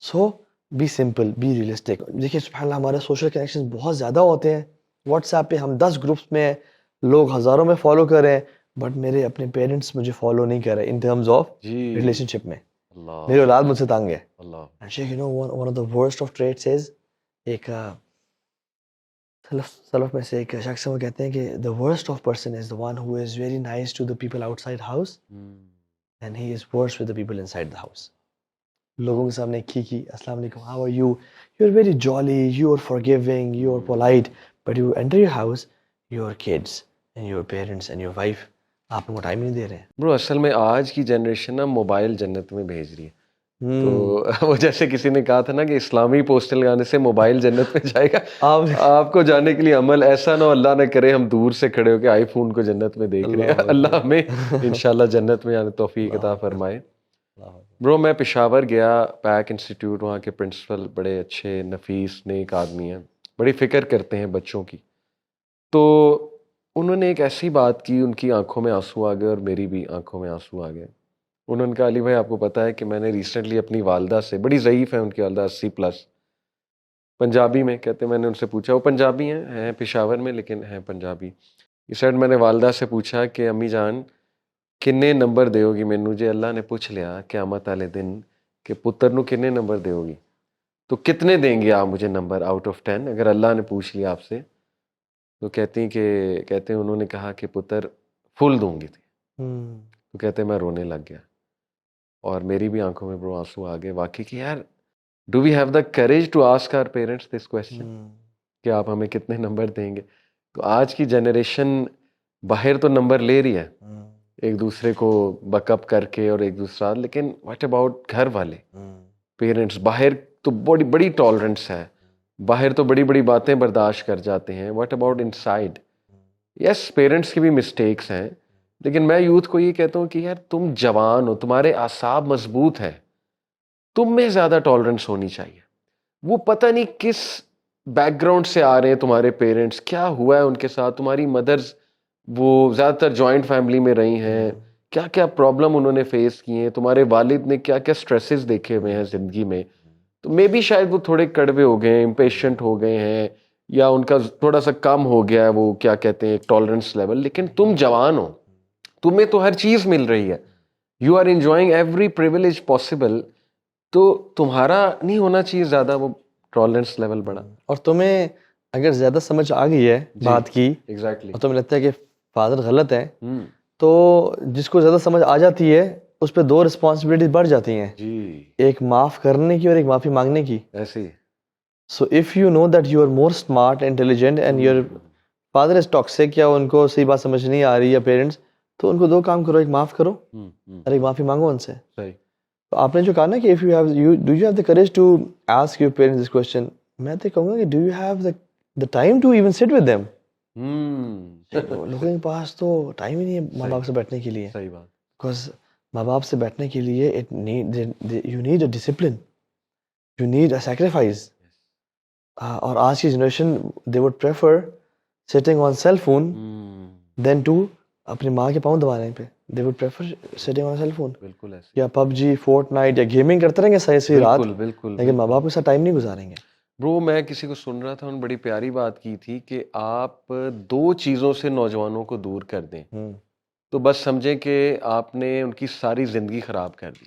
So be simple, be realistic. دیکھیے سبحان اللہ, ہمارے سوشل کنیکشن بہت زیادہ ہوتے ہیں. واٹس ایپ پہ ہم 10 گروپس میں ہیں, لوگ ہزاروں میں فالو کر رہے ہیں, بٹ میرے اپنے پیرنٹس مجھے فالو نہیں کر رہے ان ٹرمز آف ریلیشن شپ میں. میری اولاد مجھ سے تنگ ہے. And Sheikh, you know, one of the worst of traits is, ایک سلف میں سے ایک شخص وہ کہتے ہیں کہ the worst of person is the one who is very nice to the people outside house and he is worse with the people inside the house. لوگوں کے سامنے کی السلام علیکم, how are you, you're very jolly, you're forgiving, you're polite, but you enter your house, your kids and your parents and your wife آپ کو ٹائم نہیں دے رہے ہیں. برو اصل میں آج کی جنریشن نا موبائل جنت میں بھیج رہی ہے. تو وہ جیسے کسی نے کہا تھا نا کہ اسلامی پوسٹل لگانے سے موبائل جنت میں جائے گا. آپ کو جانے کے لیے عمل ایسا نہ ہو اللہ نہ کرے ہم دور سے کھڑے ہو کے آئی فون کو جنت میں دیکھ رہے ہیں. اللہ ہمیں انشاءاللہ جنت میں جانے توفیق عطا فرمائے. برو میں پشاور گیا, پیک انسٹیٹیوٹ, وہاں کے پرنسپل بڑے اچھے نفیس نیک آدمی ہیں, بڑی فکر کرتے ہیں بچوں کی. تو انہوں نے ایک ایسی بات کی, ان کی آنکھوں میں آنسو آ گئے اور میری بھی آنکھوں میں آنسو آ گئے. انہوں نے کہا علی بھائی آپ کو پتہ ہے کہ میں نے ریسنٹلی اپنی والدہ سے, بڑی ضعیف ہے ان کی والدہ 80+, پنجابی میں کہتے, میں نے ان سے پوچھا, وہ پنجابی ہیں پشاور میں لیکن ہیں پنجابی. اس سائڈ میں نے والدہ سے پوچھا کہ امی جان کنے نمبر دیو گی مینوں جے اللہ نے پوچھ لیا قیامت والے دن کہ پتر نو کنے نمبر دیو گی, تو کتنے دیں گے آپ مجھے نمبر آؤٹ آف 10 اگر اللہ نے پوچھ لیا آپ سے؟ تو کہتے ہیں انہوں نے کہا کہ پتر فل دوں گی تھی. تو کہتے ہیں میں رونے لگ گیا اور میری بھی آنکھوں میں برو آنسو آ گئے واقعی کہ یار do we have the courage to ask our parents this question کہ آپ ہمیں کتنے نمبر دیں گے. تو آج کی جنریشن باہر تو نمبر لے رہی ہے ایک دوسرے کو بک اپ کر کے اور ایک دوسرا. لیکن واٹ اباؤٹ گھر والے پیرنٹس؟ باہر تو بڑی بڑی ٹالرنس ہے, باہر تو بڑی بڑی باتیں برداشت کر جاتے ہیں. What about in side? Yes parents کی بھی مسٹیکس ہیں, لیکن میں یوتھ کو یہ کہتا ہوں کہ یار تم جوان ہو, تمہارے اعصاب مضبوط ہیں, تم میں زیادہ ٹالرنس ہونی چاہیے. وہ پتہ نہیں کس بیک گراؤنڈ سے آ رہے ہیں تمہارے پیرنٹس, کیا ہوا ہے ان کے ساتھ. تمہاری مدرز وہ زیادہ تر جوائنٹ فیملی میں رہی ہیں, کیا کیا پرابلم انہوں نے فیس کی ہیں, تمہارے والد نے کیا کیا سٹریسز دیکھے ہوئے ہیں زندگی میں. تو مے بی شاید وہ تھوڑے کڑوے ہو گئے ہیں, امپیشنٹ ہو گئے ہیں, یا ان کا تھوڑا سا کم ہو گیا ہے وہ کیا کہتے ہیں ٹالرنس لیول. لیکن تم جوان ہو, تمہیں تو ہر چیز مل رہی ہے, you are enjoying every privilege possible. تو تمہارا نہیں ہونا چاہیے زیادہ وہ ٹالرنس لیول بڑا. اور تمہیں اگر زیادہ سمجھ آ گئی ہے بات کی ایگزیکٹلی, اور تمہیں لگتا ہے کہ فادر غلط ہے, تو جس کو زیادہ سمجھ آ جاتی ہے اس پہ دو رسپانسبلٹیز بڑھ جاتی ہیں, جی ایک معاف کرنے کی اور ایک معافی مانگنے کی. ایسے ہی. So if you know that you are more smart intelligent and your father is toxic, یا ان کو صحیح بات سمجھ نہیں آ رہی, یا پیرنٹس, تو ان کو دو کام کرو, ایک معاف کرو اور ایک معافی مانگو ان سے. صحیح. تو آپ نے جو کہا نا کہ if you have do you have the courage to ask your parents this question, میں تو کہوں گا کہ do you have the time to even sit with them. لوگوں کے پاس تو ٹائم ہی نہیں ہے ماں باپ سے بیٹھنے کے لیے. صحیح بات. بیکاز ماں باپ سے بیٹھنے کے لیے you need a discipline, you need a sacrifice. اور آج کی generation they would prefer sitting on cell phone than to اپنی ماں کے پاؤں دبانے پہ. they would prefer sitting on a cell phone. بالکل ایسے. یا پب جی, فورٹ نائٹ, یا گیمنگ کرتے رہیں گے صحیح رات, بالکل. لیکن ماں باپ کے ساتھ ٹائم نہیں گزاریں گے. برو میں کسی کو سن رہا تھا, انہوں نے بڑی پیاری بات کی تھی کہ آپ دو چیزوں سے نوجوانوں کو دور کر دیں تو بس سمجھیں کہ آپ نے ان کی ساری زندگی خراب کر دی.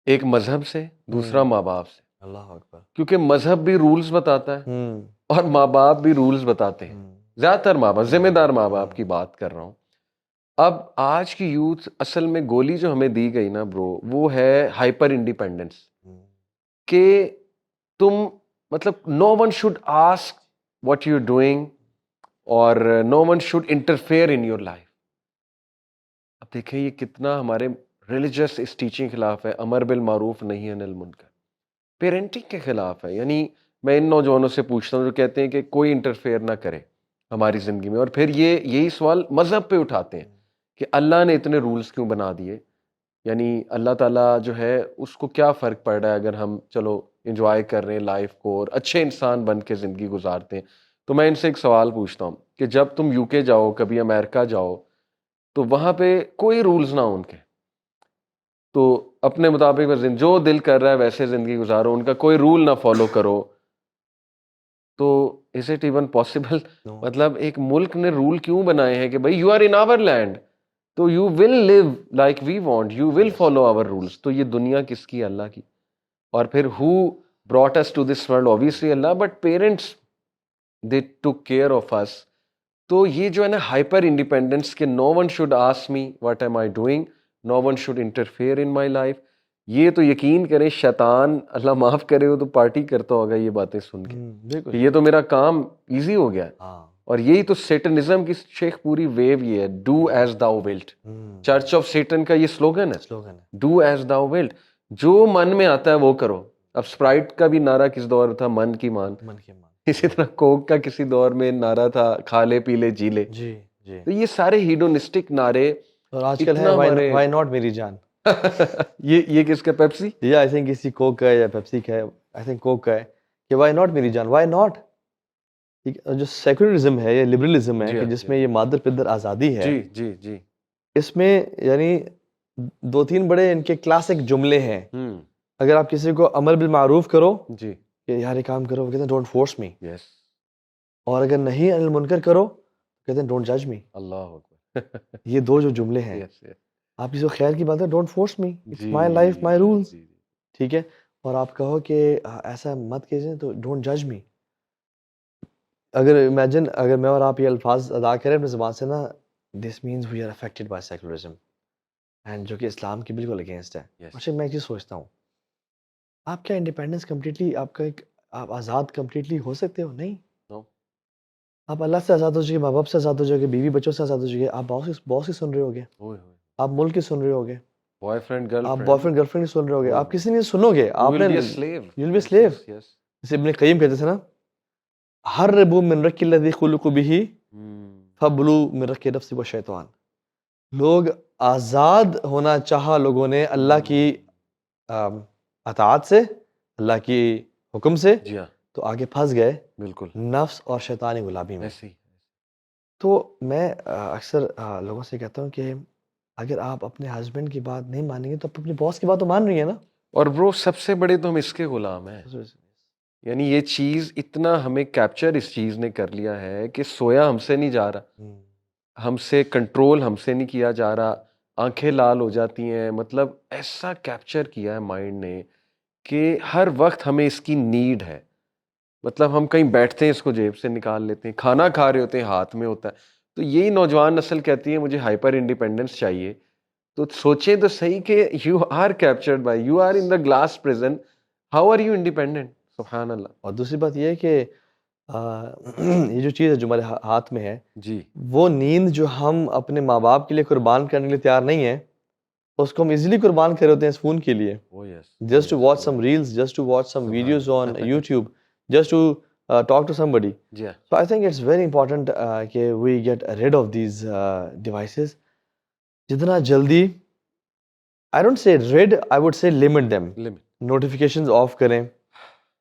ایک مذہب سے, دوسرا ماں باپ سے. اللہ اکبر. کیونکہ مذہب بھی رولز بتاتا ہے اور ماں باپ بھی رولز بتاتے ہیں. زیادہ تر ماں باپ, ذمہ دار ماں باپ کی بات کر رہا ہوں. اب آج کی یوتھ اصل میں گولی جو ہمیں دی گئی نا برو, وہ ہے ہائپر انڈیپینڈنس. کہ تم مطلب no one should ask what you doing اور no one should interfere in your life. اب دیکھیں یہ کتنا ہمارے ریلیجس اس ٹیچنگ خلاف ہے, امر بالمعروف نہیں انل منکر, پیرنٹنگ کے خلاف ہے. یعنی میں ان نوجوانوں سے پوچھتا ہوں جو کہتے ہیں کہ کوئی انٹرفیئر نہ کرے ہماری زندگی میں, اور پھر یہی سوال مذہب پہ اٹھاتے ہیں کہ اللہ نے اتنے رولز کیوں بنا دیے. یعنی اللہ تعالیٰ جو ہے اس کو کیا فرق پڑ رہا ہے اگر ہم چلو انجوائے کر رہے ہیں لائف کو اور اچھے انسان بن کے زندگی گزارتے ہیں. تو میں ان سے ایک سوال پوچھتا ہوں کہ جب تم یو کے جاؤ, کبھی امریکہ جاؤ, تو وہاں پہ کوئی رولز نہ ہو ان کے, تو اپنے مطابق جو دل کر رہا ہے ویسے زندگی گزارو, ان کا کوئی رول نہ فالو کرو, تو از اٹ ایون پاسبل؟ مطلب ایک ملک نے رول کیوں بنائے ہیں کہ بھائی you are in our land, تو you will live like we want, you will follow our rules. تو یہ دنیا کس کی؟ اللہ کی. اور پھر who brought us to this world? obviously Allah, but parents they took care of us. تو یہ جو ہے نا ہائپر انڈیپینڈنس کہ no one should ask me what am I doing, no one should interfere in my life, یہ تو یقین کریں شیطان اللہ معاف کرے وہ تو پارٹی کرتا ہوگا یہ باتیں سن کے کہ یہ تو میرا کام ایزی ہو گیا. اور یہی تو سیٹنزم کی شیخ پوری ویو یہ ہے, do as thou wilt. Church of Satan کا یہ سلوگن ہے, ڈو ایز thou wilt. جو من میں آتا ہے وہ کرو. اب اسپرائٹ کا بھی نعرہ کس دور تھا, من کی مان. اسی طرح کوک کا کسی دور میں نعرہ تھا, کھا لے پی لے جی لے. تو یہ سارے ہیڈونسٹک نعرے, اور آج کل ہے وائی ناٹ میری جان. یہ کس کا؟ پیپسی یا آئی تھنک کسی کوک کا یا پیپسی کا ہے, آئی تھنک کوک کا ہے کہ وائی ناٹ میری جان, وائی ناٹ. جو سیکولرزم ہے یا لبرلزم ہے کہ جس میں یہ مادر پدر آزادی ہے, جی جی اس میں یعنی دو تین بڑے ان کے کلاسک جملے ہیں. اگر آپ کسی کو امر بالمعروف کرو جی کہ یار یہ کام کرو, وہ کہتے ہیں ڈونٹ فورس می. یس. اور اگر نہیں انل منکر کرو کہتے ہیں ڈونٹ جج می. اللہ اکبر. یہ دو جو جملے ہیں, آپ کسی کو خیر کی بات ہے don't force me, it's my life my rules, ٹھیک ہے. اور آپ کہو کہ ایسا مت کیجیے تو ڈونٹ جج می. اگر امیجن اگر میں اور آپ یہ الفاظ ادا کریں اپنی زبان سے نا, this means we are affected by secularism, and جو کہ اسلام کے بالکل اگینسٹ ہے. اچھا میں ایک چیز سوچتا ہوں, آپ کیا انڈیپینڈنس کمپلیٹلی آپ کا ایک آپ آزاد کمپلیٹلی ہو سکتے ہو؟ نہیں. آپ اللہ سے آزاد ہو چکے, ماں باپ سے آزاد ہو چکے, بیوی بچوں سے آزاد ہو چکے, آپ باس کی سن رہے ہوگے, آپ ملک کی سن رہے ہوگے, بوائے فرینڈ گرل آپ بوائے فرینڈ گرل فرینڈ کی سن رہے ہوگے, آپ کسی نہیں سنو گے, آپ نے you'll be a slave. جیسے ابن قیم کہتے تھے نا, حربوا من رک الذی خلقوا به فبلوا من رک نفس و شیطان. لوگ آزاد ہونا چاہا لوگوں نے اللہ کی اطاعت سے, اللہ کی حکم سے, تو آگے پھنس گئے بالکل نفس اور شیطانی غلامی میں. ایسے ہی. تو میں اکثر لوگوں سے کہتا ہوں کہ اگر آپ اپنے ہسبینڈ کی بات نہیں مانیں گے تو آپ اپنے باس کی بات تو مان رہی ہیں نا. اور برو سب سے بڑے تو ہم اس کے غلام ہیں, یعنی یہ چیز اتنا ہمیں کیپچر اس چیز نے کر لیا ہے کہ سویا ہم سے نہیں جا رہا, ہم سے کنٹرول ہم سے نہیں کیا جا رہا, آنکھیں لال ہو جاتی ہیں, مطلب ایسا کیپچر کیا ہے مائنڈ نے کہ ہر وقت ہمیں اس کی نیڈ ہے. مطلب ہم کہیں بیٹھتے ہیں اس کو جیب سے نکال لیتے ہیں, کھانا کھا رہے ہوتے ہیں ہاتھ میں ہوتا ہے. تو یہی نوجوان نسل کہتی ہے مجھے ہائپر انڈیپینڈنس چاہیے. تو سوچیں تو صحیح کہ you are captured by, you are in the glass prison, how are you independent. سبحان اللہ. اور دوسری بات یہ ہے کہ یہ جو چیز ہے جو ہمارے ہاتھ میں ہے, جی وہ نیند جو ہم اپنے ماں باپ کے لیے قربان کرنے کے لیے تیار نہیں ہے, اس کو ہم ایزیلی قربان کر ہوتے ہیں اس فون کے لیے, just to watch some reels, just to watch some videos on YouTube, just to talk to some buddy. So I think it's very important کہ we get rid of these devices. جتنا جلدی, I don't say rid, I would say limit them. Notifications off کریں,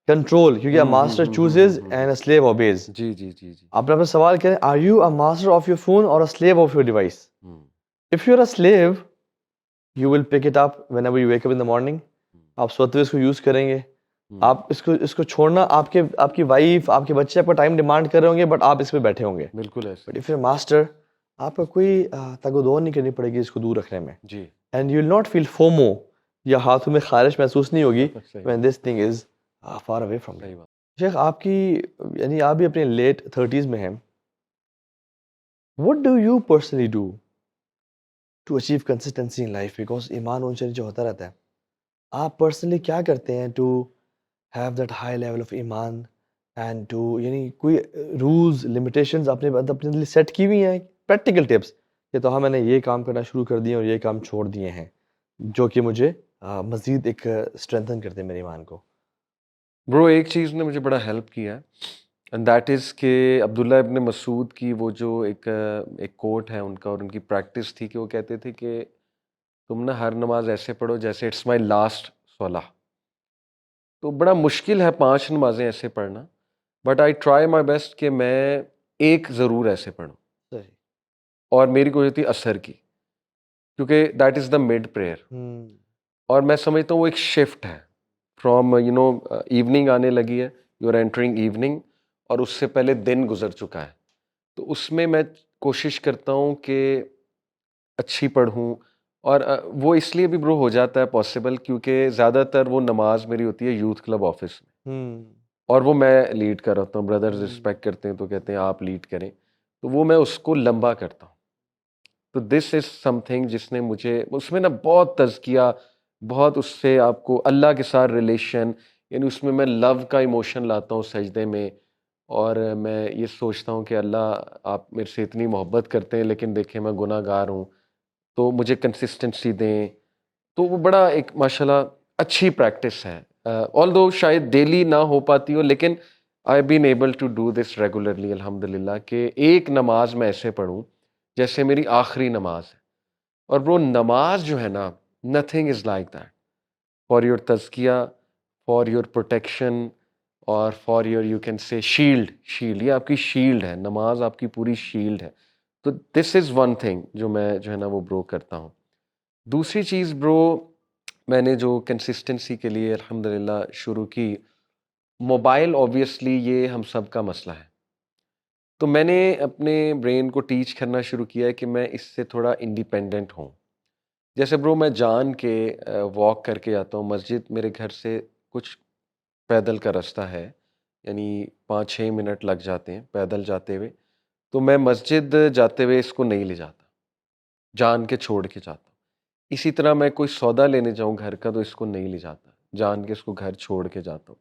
control, کیونکہ a master chooses and a slave obeys. جی جی جی جی. آپ اپنا سوال کریں, are you a master of your phone or a slave of your device? If you're a slave, you will pick it up whenever you wake up in the morning. آپ سوتے ہوئے اس کو یوز کریں گے, آپ اس کو چھوڑنا, آپ کی وائف, آپ کے بچے آپ کا ٹائم ڈیمانڈ کر رہے ہوں گے, بٹ آپ اس پہ بیٹھے ہوں گے. بالکل ایسے. بٹ اف یو ماسٹر, آپ کو کوئی تگ و دو نہیں کرنی پڑے گی اس کو دور رکھنے میں. جی. And you will not feel FOMO, یا ہاتھوں میں خارش محسوس نہیں ہوگی when this thing is far away from you. شیخ آپ کی, یعنی آپ بھی اپنے لیٹ 30s میں ہیں, what do you personally do to achieve consistency in life? Because ایمان اونچا نیچے ہوتا رہتا ہے. آپ پرسنلی کیا کرتے ہیں to have that high level of ایمان and to, یعنی کوئی رولز لمیٹیشنز اپنے لیے سیٹ کی ہوئی ہیں, پریکٹیکل ٹپس کہ تو ہاں میں نے یہ کام کرنا شروع کر دیے اور یہ کام چھوڑ دیے ہیں جو کہ مجھے مزید ایک اسٹرینتھن کرتے ہیں میرے ایمان کو. برو ایک چیز نے مجھے بڑا ہیلپ کیا ہے, اینڈ دیٹ از کہ عبداللہ ابن مسعود کی وہ جو ایک کوٹ ہے ان کا, اور ان کی پریکٹس تھی کہ وہ کہتے تھے کہ تم نا ہر نماز ایسے پڑھو جیسے اٹس مائی لاسٹ صلاح. تو بڑا مشکل ہے 5 نمازیں ایسے پڑھنا, but I try my best کہ میں ایک ضرور ایسے پڑھوں. اور میری کوئی ہوتی عصر کی, کیونکہ that is the mid prayer. اور میں سمجھتا ہوں وہ ایک شفٹ ہے فرام ایوننگ آنے لگی ہے, یو آر اینٹرنگ ایوننگ, اور اس سے پہلے دن گزر چکا ہے. تو اس میں کوشش کرتا ہوں کہ اچھی پڑھوں, اور وہ اس لیے بھی برو ہو جاتا ہے پاسبل کیونکہ زیادہ تر وہ نماز میری ہوتی ہے یوتھ کلب آفس میں, اور وہ میں لیڈ کر رہا ہوں. بردرز رسپیکٹ کرتے ہیں تو کہتے ہیں آپ لیڈ کریں, تو وہ میں اس کو لمبا کرتا ہوں. تو دس از سم تھنگ جس نے مجھے اس میں نا بہت تزکیہ, بہت اس سے آپ کو اللہ کے ساتھ ریلیشن, یعنی اس میں لو کا ایموشن لاتا ہوں سجدے میں, اور میں یہ سوچتا ہوں کہ اللہ آپ میرے سے اتنی محبت کرتے ہیں لیکن دیکھیں میں گناہ گار ہوں, تو مجھے کنسسٹنسی دیں. تو وہ بڑا ایک ماشاءاللہ اچھی پریکٹس ہے, آلدو شاید ڈیلی نہ ہو پاتی ہو, لیکن I been able to do this regularly الحمدللہ, کہ ایک نماز میں ایسے پڑھوں جیسے میری آخری نماز ہے. اور وہ نماز جو ہے نا, nothing is like that for your تزکیہ, فار یور پروٹیکشن, اور for your you can say shield. یہ آپ کی شیلڈ ہے, نماز آپ کی پوری شیلڈ ہے. تو دس از ون تھنگ جو میں جو ہے نا وہ برو کرتا ہوں. دوسری چیز برو میں نے جو کنسسٹنسی کے لیے الحمدللہ شروع کی, موبائل اوبویسلی یہ ہم سب کا مسئلہ ہے. تو میں نے اپنے برین کو ٹیچ کرنا شروع کیا ہے کہ میں اس سے تھوڑا انڈیپینڈنٹ ہوں. جیسے برو میں جان کے واک کر کے جاتا ہوں مسجد, میرے گھر سے کچھ پیدل کا راستہ ہے, یعنی 5-6 منٹ لگ جاتے ہیں پیدل جاتے ہوئے. تو میں مسجد جاتے ہوئے اس کو نہیں لے جاتا, جان کے چھوڑ کے جاتا ہوں. اسی طرح میں کوئی سودا لینے جاؤں گھر کا تو اس کو نہیں لے جاتا, جان کے اس کو گھر چھوڑ کے جاتا ہوں.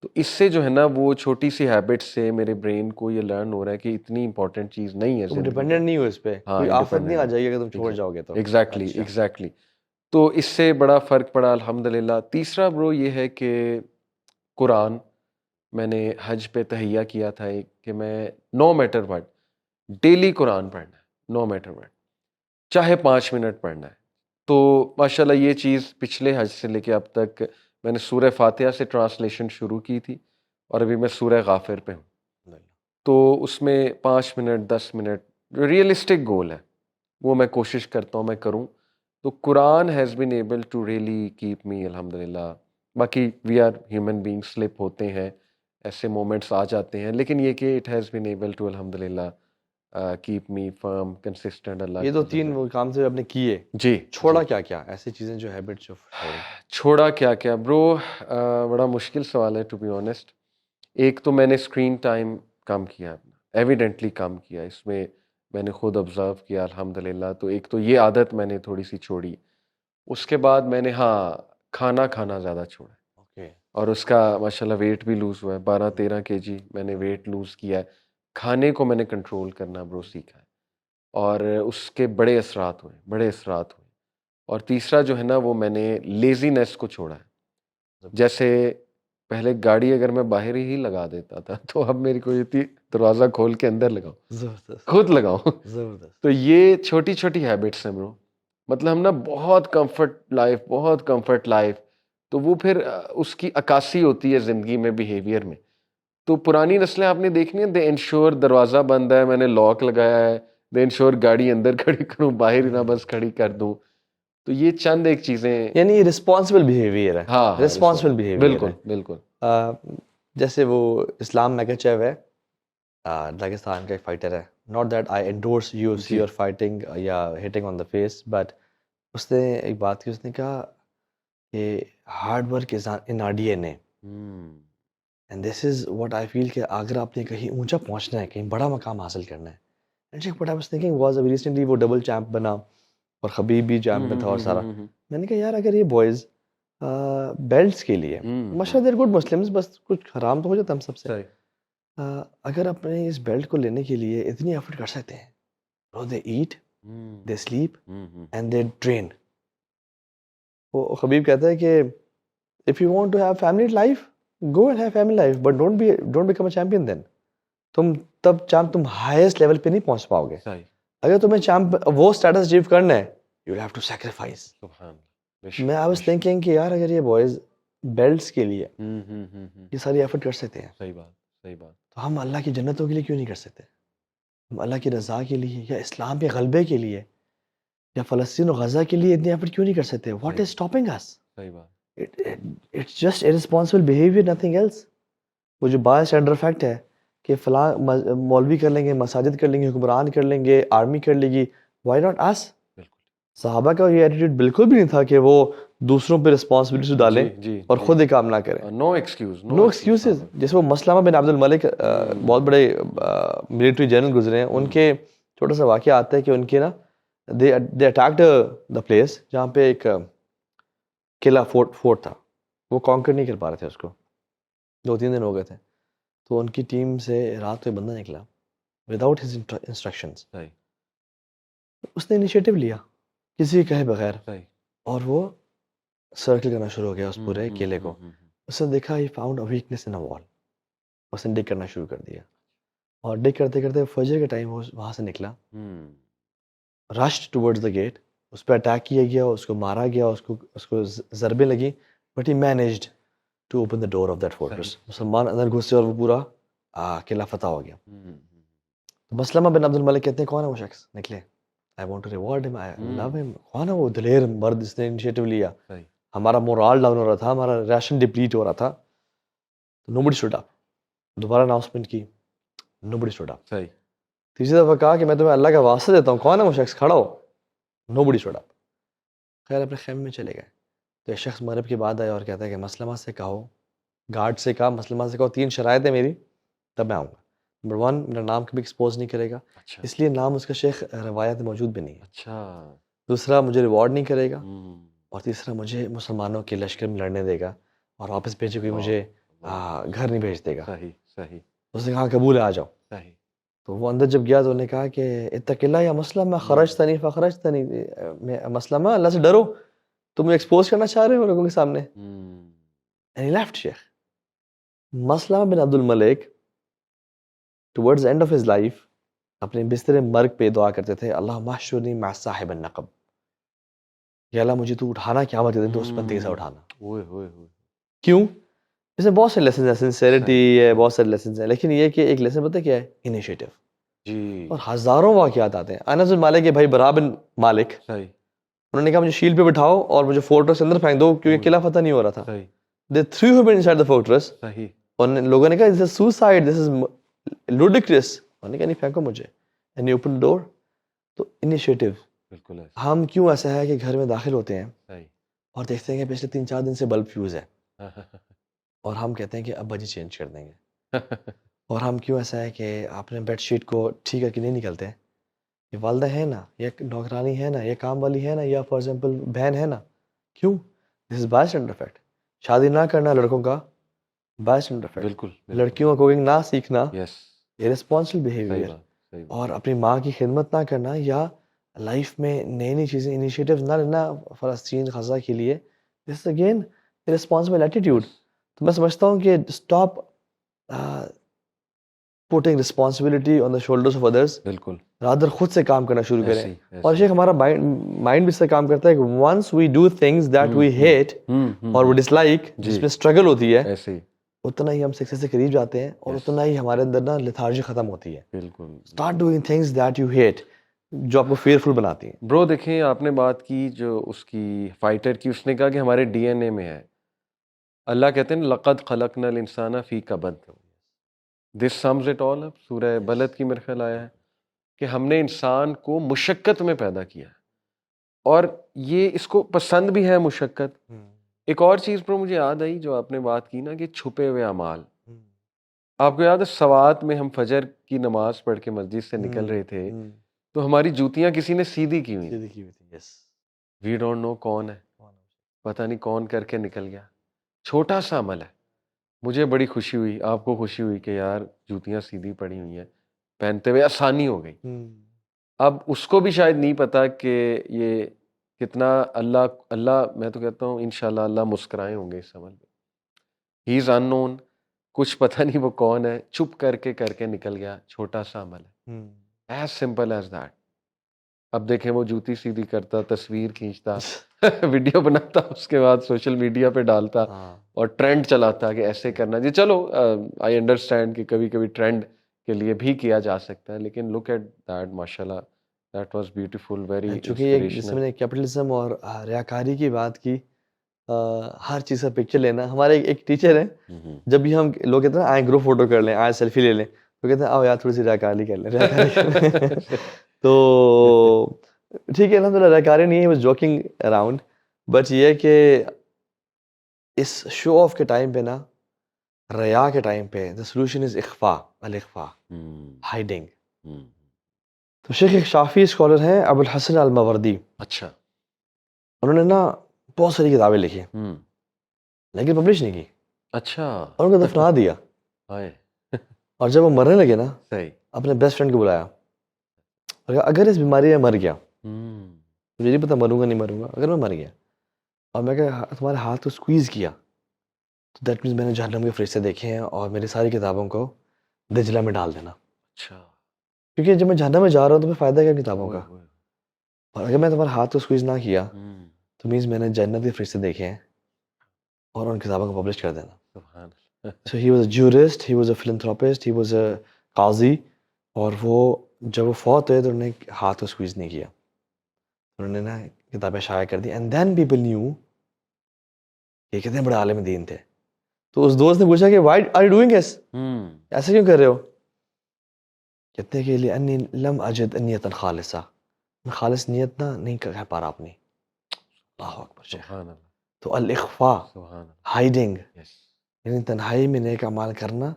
تو اس سے جو ہے نا وہ چھوٹی سی ہیبٹ سے میرے برین کو یہ لرن ہو رہا ہے کہ اتنی امپورٹنٹ چیز نہیں ہے تم زندگی ڈیپینڈنٹ نہیں ہو اس پہ, ہاں کوئی آفت نہیں آ جائے گی اگر تم چھوڑ جاؤ گے تو. ایگزیکٹلی اچھا. ایگزیکٹلی. تو اس سے بڑا فرق پڑا الحمدللہ. تیسرا برو یہ ہے کہ قرآن, میں نے حج پہ تہیہ کیا تھا ایک کہ میں نو میٹر وٹ ڈیلی قرآن پڑھنا ہے, نو میٹر وٹ, چاہے 5 منٹ پڑھنا ہے. تو ماشاءاللہ یہ چیز پچھلے حج سے لے کے اب تک میں نے سورہ فاتحہ سے ٹرانسلیشن شروع کی تھی اور ابھی میں سورہ غافر پہ ہوں. تو اس میں 5 منٹ 10 منٹ جو ریئلسٹک گول ہے وہ میں کوشش کرتا ہوں میں کروں. تو قرآن has been able to really keep me الحمدللہ. باقی we are human being, slip ہوتے ہیں, ایسے مومنٹس آ جاتے ہیں, لیکن یہ کہ it has been able to الحمدللہ کیپ می فرم کنسسٹنٹ. اللہ یہ تو 3 وہ کام سے آپ نے کیے. جی. چھوڑا کیا کیا ایسی چیزیں جو ہیبٹ جو چھوڑا کیا کیا برو, بڑا مشکل سوال ہے ٹو بی آنیسٹ. ایک تو میں نے اسکرین ٹائم کم کیا, ایویڈنٹلی کم کیا, اس میں میں نے خود آبزرو کیا الحمدللہ. تو ایک تو یہ عادت میں نے تھوڑی سی چھوڑی. اس کے بعد میں نے کھانا زیادہ چھوڑا اور اس کا ماشاءاللہ ویٹ بھی لوز ہوا ہے. 12-13 kg میں نے ویٹ لوز کیا ہے. کھانے کو میں نے کنٹرول کرنا برو سیکھا ہے اور اس کے بڑے اثرات ہوئے. اور تیسرا جو ہے نا وہ میں نے لیزینس کو چھوڑا ہے. جیسے پہلے گاڑی اگر میں باہر ہی لگا دیتا تھا تو اب میری کو یہ تھی دروازہ کھول کے اندر لگاؤ, خود لگاؤ. تو یہ چھوٹی چھوٹی ہیبٹس ہیں برو. مطلب ہم نا بہت کمفرٹ لائف تو وہ پھر اس کی عکاسی ہوتی ہے زندگی میں, بیہیویئر میں. تو پرانی نسلیں آپ نے دیکھنی ہے, دے انشور دروازہ بند ہے, میں نے لاک لگایا ہے, دے انشور گاڑی اندر کھڑی کروں, باہر ہی نہ بس کھڑی کر دوں. تو یہ چند ایک چیزیں, یعنی رسپانسبل بیہیویئر ہے. ہاں رسپانسبل بیہیویئر ہے. بالکل. جیسے وہ اسلام میکاچیو ہے, داغستان کا ایک فائٹر ہے. Not that I endorse UFC اور فائٹنگ یا hitting on the face, but اس نے ایک بات کی, اس نے کہا کہ hard work is in our DNA. And this is what I feel کہ اگر آپ نے کہیں اونچا پہنچنا ہے, کہیں بڑا مقام حاصل کرنا ہے, but I was thinking was recently وہ ڈبل چیمپ بنا اور خبیب بھی چیمپ میں تھا اور سارا. میں نے کہا یار اگر یہ بوائز بیلٹس کے لیے ماشاء اللہ گڈ مسلمس, بس کچھ حرام تو ہو جاتا ہم سب سے, اگر اپنے اس بیلٹ کو لینے کے لیے اتنی ایفرٹ کر سکتے ہیں, they eat, they sleep and they train. وہ خبیب کہتا ہے کہ if you want to have family life, go and have family life, but don't become a champion then. تم ہائیسٹ لیول پہ نہیں پہنچ پاؤ گے. اگر تمہیں وہ اسٹیٹس اچیو کرنا ہے, you will have to sacrifice. میں آئی واز تھنکنگ کہ یار اگر یہ بوائز بیلٹس کے لیے یہ ساری ایفرٹ کر سکتے ہیں, صحیح بات, تو ہم اللہ کی جنتوں کے لیے کیوں نہیں کر سکتے؟ ہم اللہ کی رضا کے لیے یا اسلام کے غلبے کے لیے یا فلسطین و غزہ کے لیے اتنی ایفرٹ کیوں نہیں کر سکتے؟ What is stopping us? صحیح بات. It's just irresponsible behaviour, nothing else. وہ جو بائی اسٹینڈر فیکٹ ہے کہ فلاں مولوی کر لیں گے, مساجد کر لیں گے, حکمران کر لیں گے, آرمی کر لے گی, وائی ناٹ اس؟ صحابہ کا یہ ایٹیٹیوڈ بالکل بھی نہیں تھا کہ وہ دوسروں پہ رسپانسبلٹی ڈالیں اور خود ہی کام نہ کریں. نو ایکسکیوزز. جیسے وہ مسلمہ بن عبد الملک بہت بڑے ملٹری جنرل گزرے ہیں, ان کے چھوٹا سا واقعہ آتا ہے کہ ان کے نا دے اٹیکڈ دا پلیس جہاں پہ ایک قلعہ فورٹ تھا, وہ کانکر نہیں کر پا رہے تھے اس کو, 2-3 دن ہو گئے تھے. تو ان کی ٹیم سے رات کو بندہ نکلا وداؤٹ ہز انسٹرکشنز. اس نے انیشیٹو لیا کسی کہے بغیر, اور وہ سرکل کرنا شروع ہو گیا اس پورے قلعے کو. اس نے دیکھا ہی فاؤنڈ اے ویکنیس ان اے وال. اس نے ڈگ کرنا شروع کر دیا, اور ڈگ کرتے کرتے فجر کے ٹائم وہ وہاں سے نکلا, رشڈ ٹورڈز دا گیٹ. اس پہ اٹیک کیا گیا, اس کو مارا گیا, اس کو ضربیں لگی, but he managed to open the door of that fortress. مسلمان اندر گھسے اور وہ پورا قلعہ فتح ہو گیا. مسلمہ بن عبد الملک کہتے ہیں کون ہے وہ شخص؟ نکلے, I want to reward him, I love him. کون ہے وہ دلیر مرد جس نے انیشیٹو لیا؟ ہمارا مورال ڈاؤن ہو رہا تھا, ہمارا ریشن ڈپلیٹ ہو رہا تھا. nobody stood up. دوبارہ اناؤنسمنٹ کی, nobody stood up. تیسری دفعہ کہا کہ میں تمہیں اللہ کا واسطہ دیتا ہوں, کون ہے وہ شخص؟ کھڑا ہو. nobody stood up. خیر اپنے خیمے میں چلے گئے. تو ایک شخص مغرب کے بعد آیا اور کہتا ہے کہ مسلمہ سے کہو, گارڈ سے کہا مسلمہ سے کہو 3 شرائط ہے میری, تب میں آؤں گا. نمبر 1, میرا نام کبھی ایکسپوز نہیں کرے گا, اس لیے نام اس کا شیخ روایت موجود بھی نہیں ہے. دوسرا, مجھے ریوارڈ نہیں کرے گا, اور تیسرا, مجھے مسلمانوں کے لشکر میں لڑنے دے گا, اور واپس بھیجے کوئی مجھے گھر نہیں بھیج دے گا. صحیح صحیح اس نے کہا قبول ہے آ جاؤ. صحیح. تو وہ اندر جب گیا تو انہوں نے کہا کہ اتق اللہ یا مسلم خرجتنی فخرجتنی، مسلم اللہ سے ڈرو، تم مجھے ایکسپوز کرنا چاہ رہے ہو لوگوں کے سامنے. And he left شیخ. مسلم بن عبد الملک towards the end of his life اپنے بستر مرگ پہ دعا کرتے تھے اللہم احشرنی مع صاحب النقب، یا اللہ مجھے تو اٹھانا قیامت کے دن تو اس بندے کے ساتھ اٹھانا. کیوں؟ اس میں بہت سے لیسنز ہیں، سنسیئرٹی ہے، بہت سارے لیسنز ہیں، لیکن یہ کہ ایک لیسن پتہ کیا ہے؟ انیشیٹو. جی. اور ہزاروں واقعات آتے ہیں. انس بن مالک کے بھائی برا بن مالک، صحیح. انہوں نے کہا مجھے شیل پہ بٹھاؤ اور مجھے فورٹریس اندر پھینک دو کیونکہ قلعہ فتح نہیں ہو رہا تھا. صحیح. They threw him inside the fortress. صحیح. اور لوگوں نے کہا this is suicide, this is ludicrous. انہوں نے کہا نہیں پھینکو مجھے. And he opened the door. تو انیشیٹو. بالکل. ہم کیوں ایسا ہے کہ گھر میں داخل ہوتے ہیں صحیح. اور دیکھتے ہیں کہ پچھلے 3-4 دن سے بلب فیوز ہے اور ہم کہتے ہیں کہ ابا جی چینج کر دیں گے. اور ہم کیوں ایسا ہے کہ اپنے بیڈ شیٹ کو ٹھیک کر کے نہیں نکلتے ہیں؟ یہ والدہ ہے نا، یہ نوکرانی ہے نا، یہ کام والی ہے نا، یا فار ایگزامپل بہن ہے نا. کیوں؟ دس از بائی اسٹینڈر افیکٹ. شادی نہ کرنا لڑکوں کا بائی اسٹینڈر افیکٹ. بالکل. لڑکیوں کا کوکنگ نہ سیکھنا یس. irresponsible behaviour. اور اپنی ماں کی خدمت نہ کرنا یا لائف میں نئی نئی چیزیں انیشیٹیو نہ لینا فلسطین غزہ کے لیے. This again irresponsible attitude. تو میں سمجھتا ہوں کہ stop putting responsibility on the shoulders of others. بالکل. رادر خود سے کام کرنا شروع کریں. ایسی. اور شیخ ہمارا مائنڈ بھی اس سے کام کرتا ہے کہ once we do things that we hate اور we dislike جس میں اسٹرگل ہوتی ہے ایسی. اتنا ہی ہم سکسیس سے قریب جاتے ہیں اور اتنا ہی ہمارے اندر نا لیتھارجی ختم ہوتی ہے. بالکل. Start doing things that you hate جو آپ کو فیئرفل بناتی ہیں. برو دیکھیں آپ نے بات کی جو اس کی فائٹر کی، اس نے کہا کہ ہمارے ڈی این اے میں ہے. اللہ کہتے ہیں لقد خلقنا الانسان فی کبد. دس سمز اٹ آل اپ. سورہ بلد کی میرے خیال آیا ہے کہ ہم نے انسان کو مشقت میں پیدا کیا ہے اور یہ اس کو پسند بھی ہے مشقت. ایک اور چیز پر مجھے یاد آئی جو آپ نے بات کی نا کہ چھپے ہوئے اعمال. آپ کو یاد ہے سوات میں ہم فجر کی نماز پڑھ کے مسجد سے نکل رہے تھے تو ہماری جوتیاں کسی نے سیدھی کی ہوئی. وی ڈونٹ نو کون ہے، پتہ نہیں کون کر کے نکل گیا. چھوٹا سا عمل ہے. مجھے بڑی خوشی ہوئی، آپ کو خوشی ہوئی کہ یار جوتیاں سیدھی پڑی ہوئی ہیں، پہنتے ہوئے آسانی ہو گئی. اب اس کو بھی شاید نہیں پتا کہ یہ کتنا اللہ میں تو کہتا ہوں انشاءاللہ اللہ مسکرائے ہوں گے اس عمل پہ. ہی از ان نون، کچھ پتہ نہیں وہ کون ہے، چھپ کر کے نکل گیا. چھوٹا سا عمل ہے. As simple as that. اب دیکھیں وہ جوتی سیدھی کرتا، تصویر کھینچتا، ویڈیو بناتا، اس کے بعد سوشل میڈیا پہ ڈالتا اور ٹرینڈ چلاتا کہ ایسے کرنا. جی چلو آئی انڈرسٹینڈ کہ کبھی کبھی ٹرینڈ کے لیے بھی کیا جا سکتا ہے، لیکن لک ایٹ دیٹ، ماشاءاللہ دیٹ واز بیوٹیفل، ویری. چونکہ جس میں نے کیپٹلزم اور ریاکاری کی بات کی، ہر چیز کا پکچر لینا. ہمارے ایک ٹیچر ہیں، جب بھی ہم لوگ کہتے ہیں آئیں گروپ فوٹو کر لیں، آئیں سیلفی لے لیں، تو کہتے ہیں آؤ یار تھوڑی سی ریاکاری کر لیں. تو ٹھیک ہے الحمد للہ ریاکاری نہیں ہے، واز جوکنگ اراؤنڈ. بٹ یہ کہ اس شو آف کے ٹائم پہ نا، ریا کے ٹائم پہ دا سولوشن از اخفا، الاخفا، ہائڈنگ. تو شیخ ایک شافی اسکالر ہیں ابو الحسن الماوردی. اچھا. انہوں نے نا بہت ساری کتابیں لکھی لیکن پبلش نہیں کی. اچھا. اور ان کو دفنا دیا. اور جب وہ مرنے لگے نا، صحیح، اپنے بیسٹ فرینڈ کو بلایا اور کہا اگر اس بیماری میں مر گیا، مجھے نہیں پتا مروں گا نہیں مروں گا، اگر میں مر گیا اور میں کہا تمہارے ہاتھ کو سکویز کیا تو دیٹ مینس میں نے جہنم کے فرشتے دیکھے ہیں اور میری ساری کتابوں کو دجلہ میں ڈال دینا. اچھا. کیونکہ جب میں جہنم میں جا رہا ہوں تو پھر فائدہ کیا کتابوں کا؟ اور اگر میں تمہارے ہاتھ کو سکویز نہ کیا تو مینس میں نے جنت کے فرشتے دیکھے ہیں اور ان کتابوں کو پبلش کر دینا. So he was a jurist, he was a philanthropist, he was a قاضی. اور وہ جب وہ فوت ہوئے تو انہوں نے ہاتھ کو سکویز نہیں کیا، انہوں نے نا کتابیں شائع کر دی. اینڈ دین پیپل نیو کہ کتنے بڑے عالم دین تھے. تو اس دوست نے پوچھا کہ why are you doing this, ایسے کیوں کر رہے ہو؟ کہتے ہیں کہ لأنی لم اجد نیتا خالصہ، میں خالص نیت نہ نہیں کر پا رہا اپنی. اللہ اکبر شیخ. تو الاخفاء، ہائیڈنگ، یعنی تنہائی میں نیک اعمال کرنا.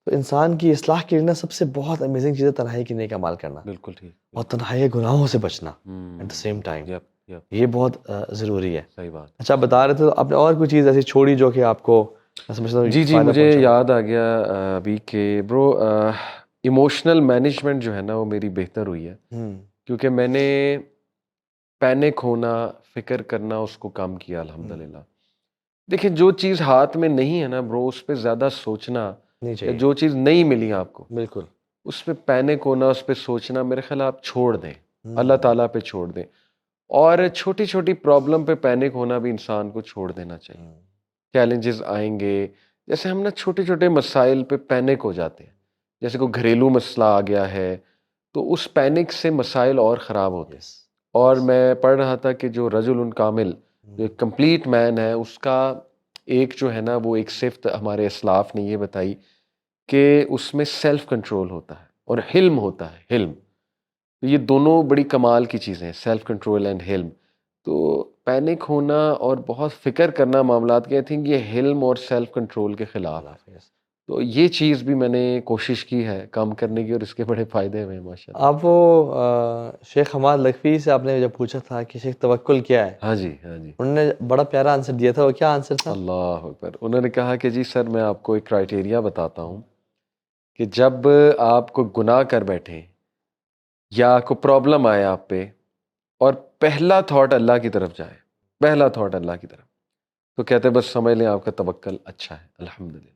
تو انسان کی اصلاح کے لیے سب سے بہت امیزنگ چیز ہے تنہائی کی نیک اعمال کرنا. بالکل ٹھیک. اور تنہائی گناہوں سے بچنا ایٹ دا سیم ٹائم، یہ بہت ضروری ہے. صحیح بات. اچھا بتا رہے تھے تو آپ نے اور کوئی چیز ایسی چھوڑی جو کہ آپ کو میں سمجھتا ہوں جی جی فائدہ مجھے پہنچا۔ یاد آ گیا ابھی کہ برو ایموشنل مینجمنٹ جو ہے نا وہ میری بہتر ہوئی ہے، کیونکہ میں نے پینک ہونا، فکر کرنا اس کو کم کیا الحمدللہ۔ دیکھیں جو چیز ہاتھ میں نہیں ہے نا برو، اس پہ زیادہ سوچنا، نہیں یا چاہیے، جو چیز نہیں ملی آپ کو بالکل۔ اس پہ پینک ہونا، اس پہ سوچنا، میرے خیال آپ چھوڑ دیں، اللہ تعالیٰ پہ چھوڑ دیں، اور چھوٹی چھوٹی پرابلم پہ پینک ہونا بھی انسان کو چھوڑ دینا چاہیے۔ چیلنجز آئیں گے، جیسے ہم نا چھوٹے چھوٹے مسائل پہ پینک ہو جاتے ہیں، جیسے کوئی گھریلو مسئلہ آ گیا ہے تو اس پینک سے مسائل اور خراب ہوتے ہیں۔ اور میں پڑھ رہا تھا کہ جو رجل کامل، جو ایک کمپلیٹ مین ہے، اس کا ایک جو ہے نا وہ ایک صفت ہمارے اسلاف نے یہ بتائی کہ اس میں سیلف کنٹرول ہوتا ہے اور حلم ہوتا ہے، حلم۔ یہ دونوں بڑی کمال کی چیزیں ہیں، سیلف کنٹرول اینڈ حلم۔ تو پینک ہونا اور بہت فکر کرنا معاملات کے، آئی تھنک یہ حلم اور سیلف کنٹرول کے خلاف ہے۔ تو یہ چیز بھی میں نے کوشش کی ہے کام کرنے کی، اور اس کے بڑے فائدے ہوئے ہیں ماشاءاللہ۔ آپ وہ شیخ حماد لکھوی سے آپ نے جب پوچھا تھا کہ شیخ توکل کیا ہے، ہاں جی ہاں جی، انہوں نے بڑا پیارا آنسر دیا تھا، وہ کیا آنسر تھا؟ اللہ اکبر۔ انہوں نے کہا کہ جی سر میں آپ کو ایک کرائٹیریا بتاتا ہوں کہ جب آپ کو گناہ کر بیٹھیں یا کوئی پرابلم آئے آپ پہ، اور پہلا تھاٹ اللہ کی طرف جائے، پہلا تھاٹ اللہ کی طرف، تو کہتے بس سمجھ لیں آپ کا توکل اچھا ہے الحمدللہ۔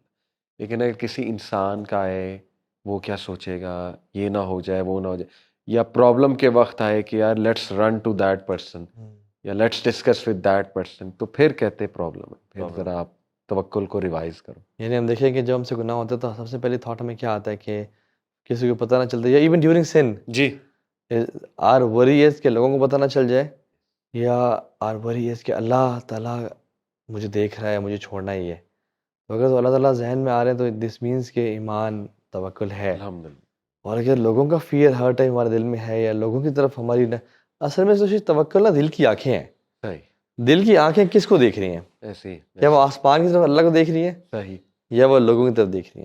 لیکن اگر کسی انسان کا آئے، وہ کیا سوچے گا، یہ نہ ہو جائے، وہ نہ ہو جائے، یا پرابلم کے وقت آئے کہ یار let's run to that person, یا let's discuss with that person, تو پھر کہتے پرابلم ہے، پھر ذرا آپ توکل کو ریوائز کرو۔ یعنی ہم دیکھیں کہ جب ہم سے گناہ ہوتا ہے تو سب سے پہلے تھاٹ ہمیں کیا آتا ہے کہ کسی کو پتہ نہ چلتا، یا ایون ڈیورنگ سن جی آر وری از کہ لوگوں کو پتہ نہ چل جائے، یا آر وری از کہ اللہ تعالیٰ مجھے دیکھ رہا ہے، مجھے چھوڑنا ہی ہے۔ تو اگر تو اللہ تعالیٰ ذہن میں آ رہے ہیں تو دس مینس کہ ایمان توکل ہے۔ الحمدللہ۔ اور اگر لوگوں کا فیئر ہر ٹائم ہمارے دل میں ہے، یا لوگوں کی طرف ہماری اصل میں سوچیے توکل نہ دل کی آنکھیں ہیں۔ صحیح، دل کی آنکھیں کس کو دیکھ رہی ہیں؟ ایسے ہی کیا وہ آسمان کی طرف اللہ کو دیکھ رہی ہیں، صحیح، یا وہ لوگوں کی طرف دیکھ رہی ہیں؟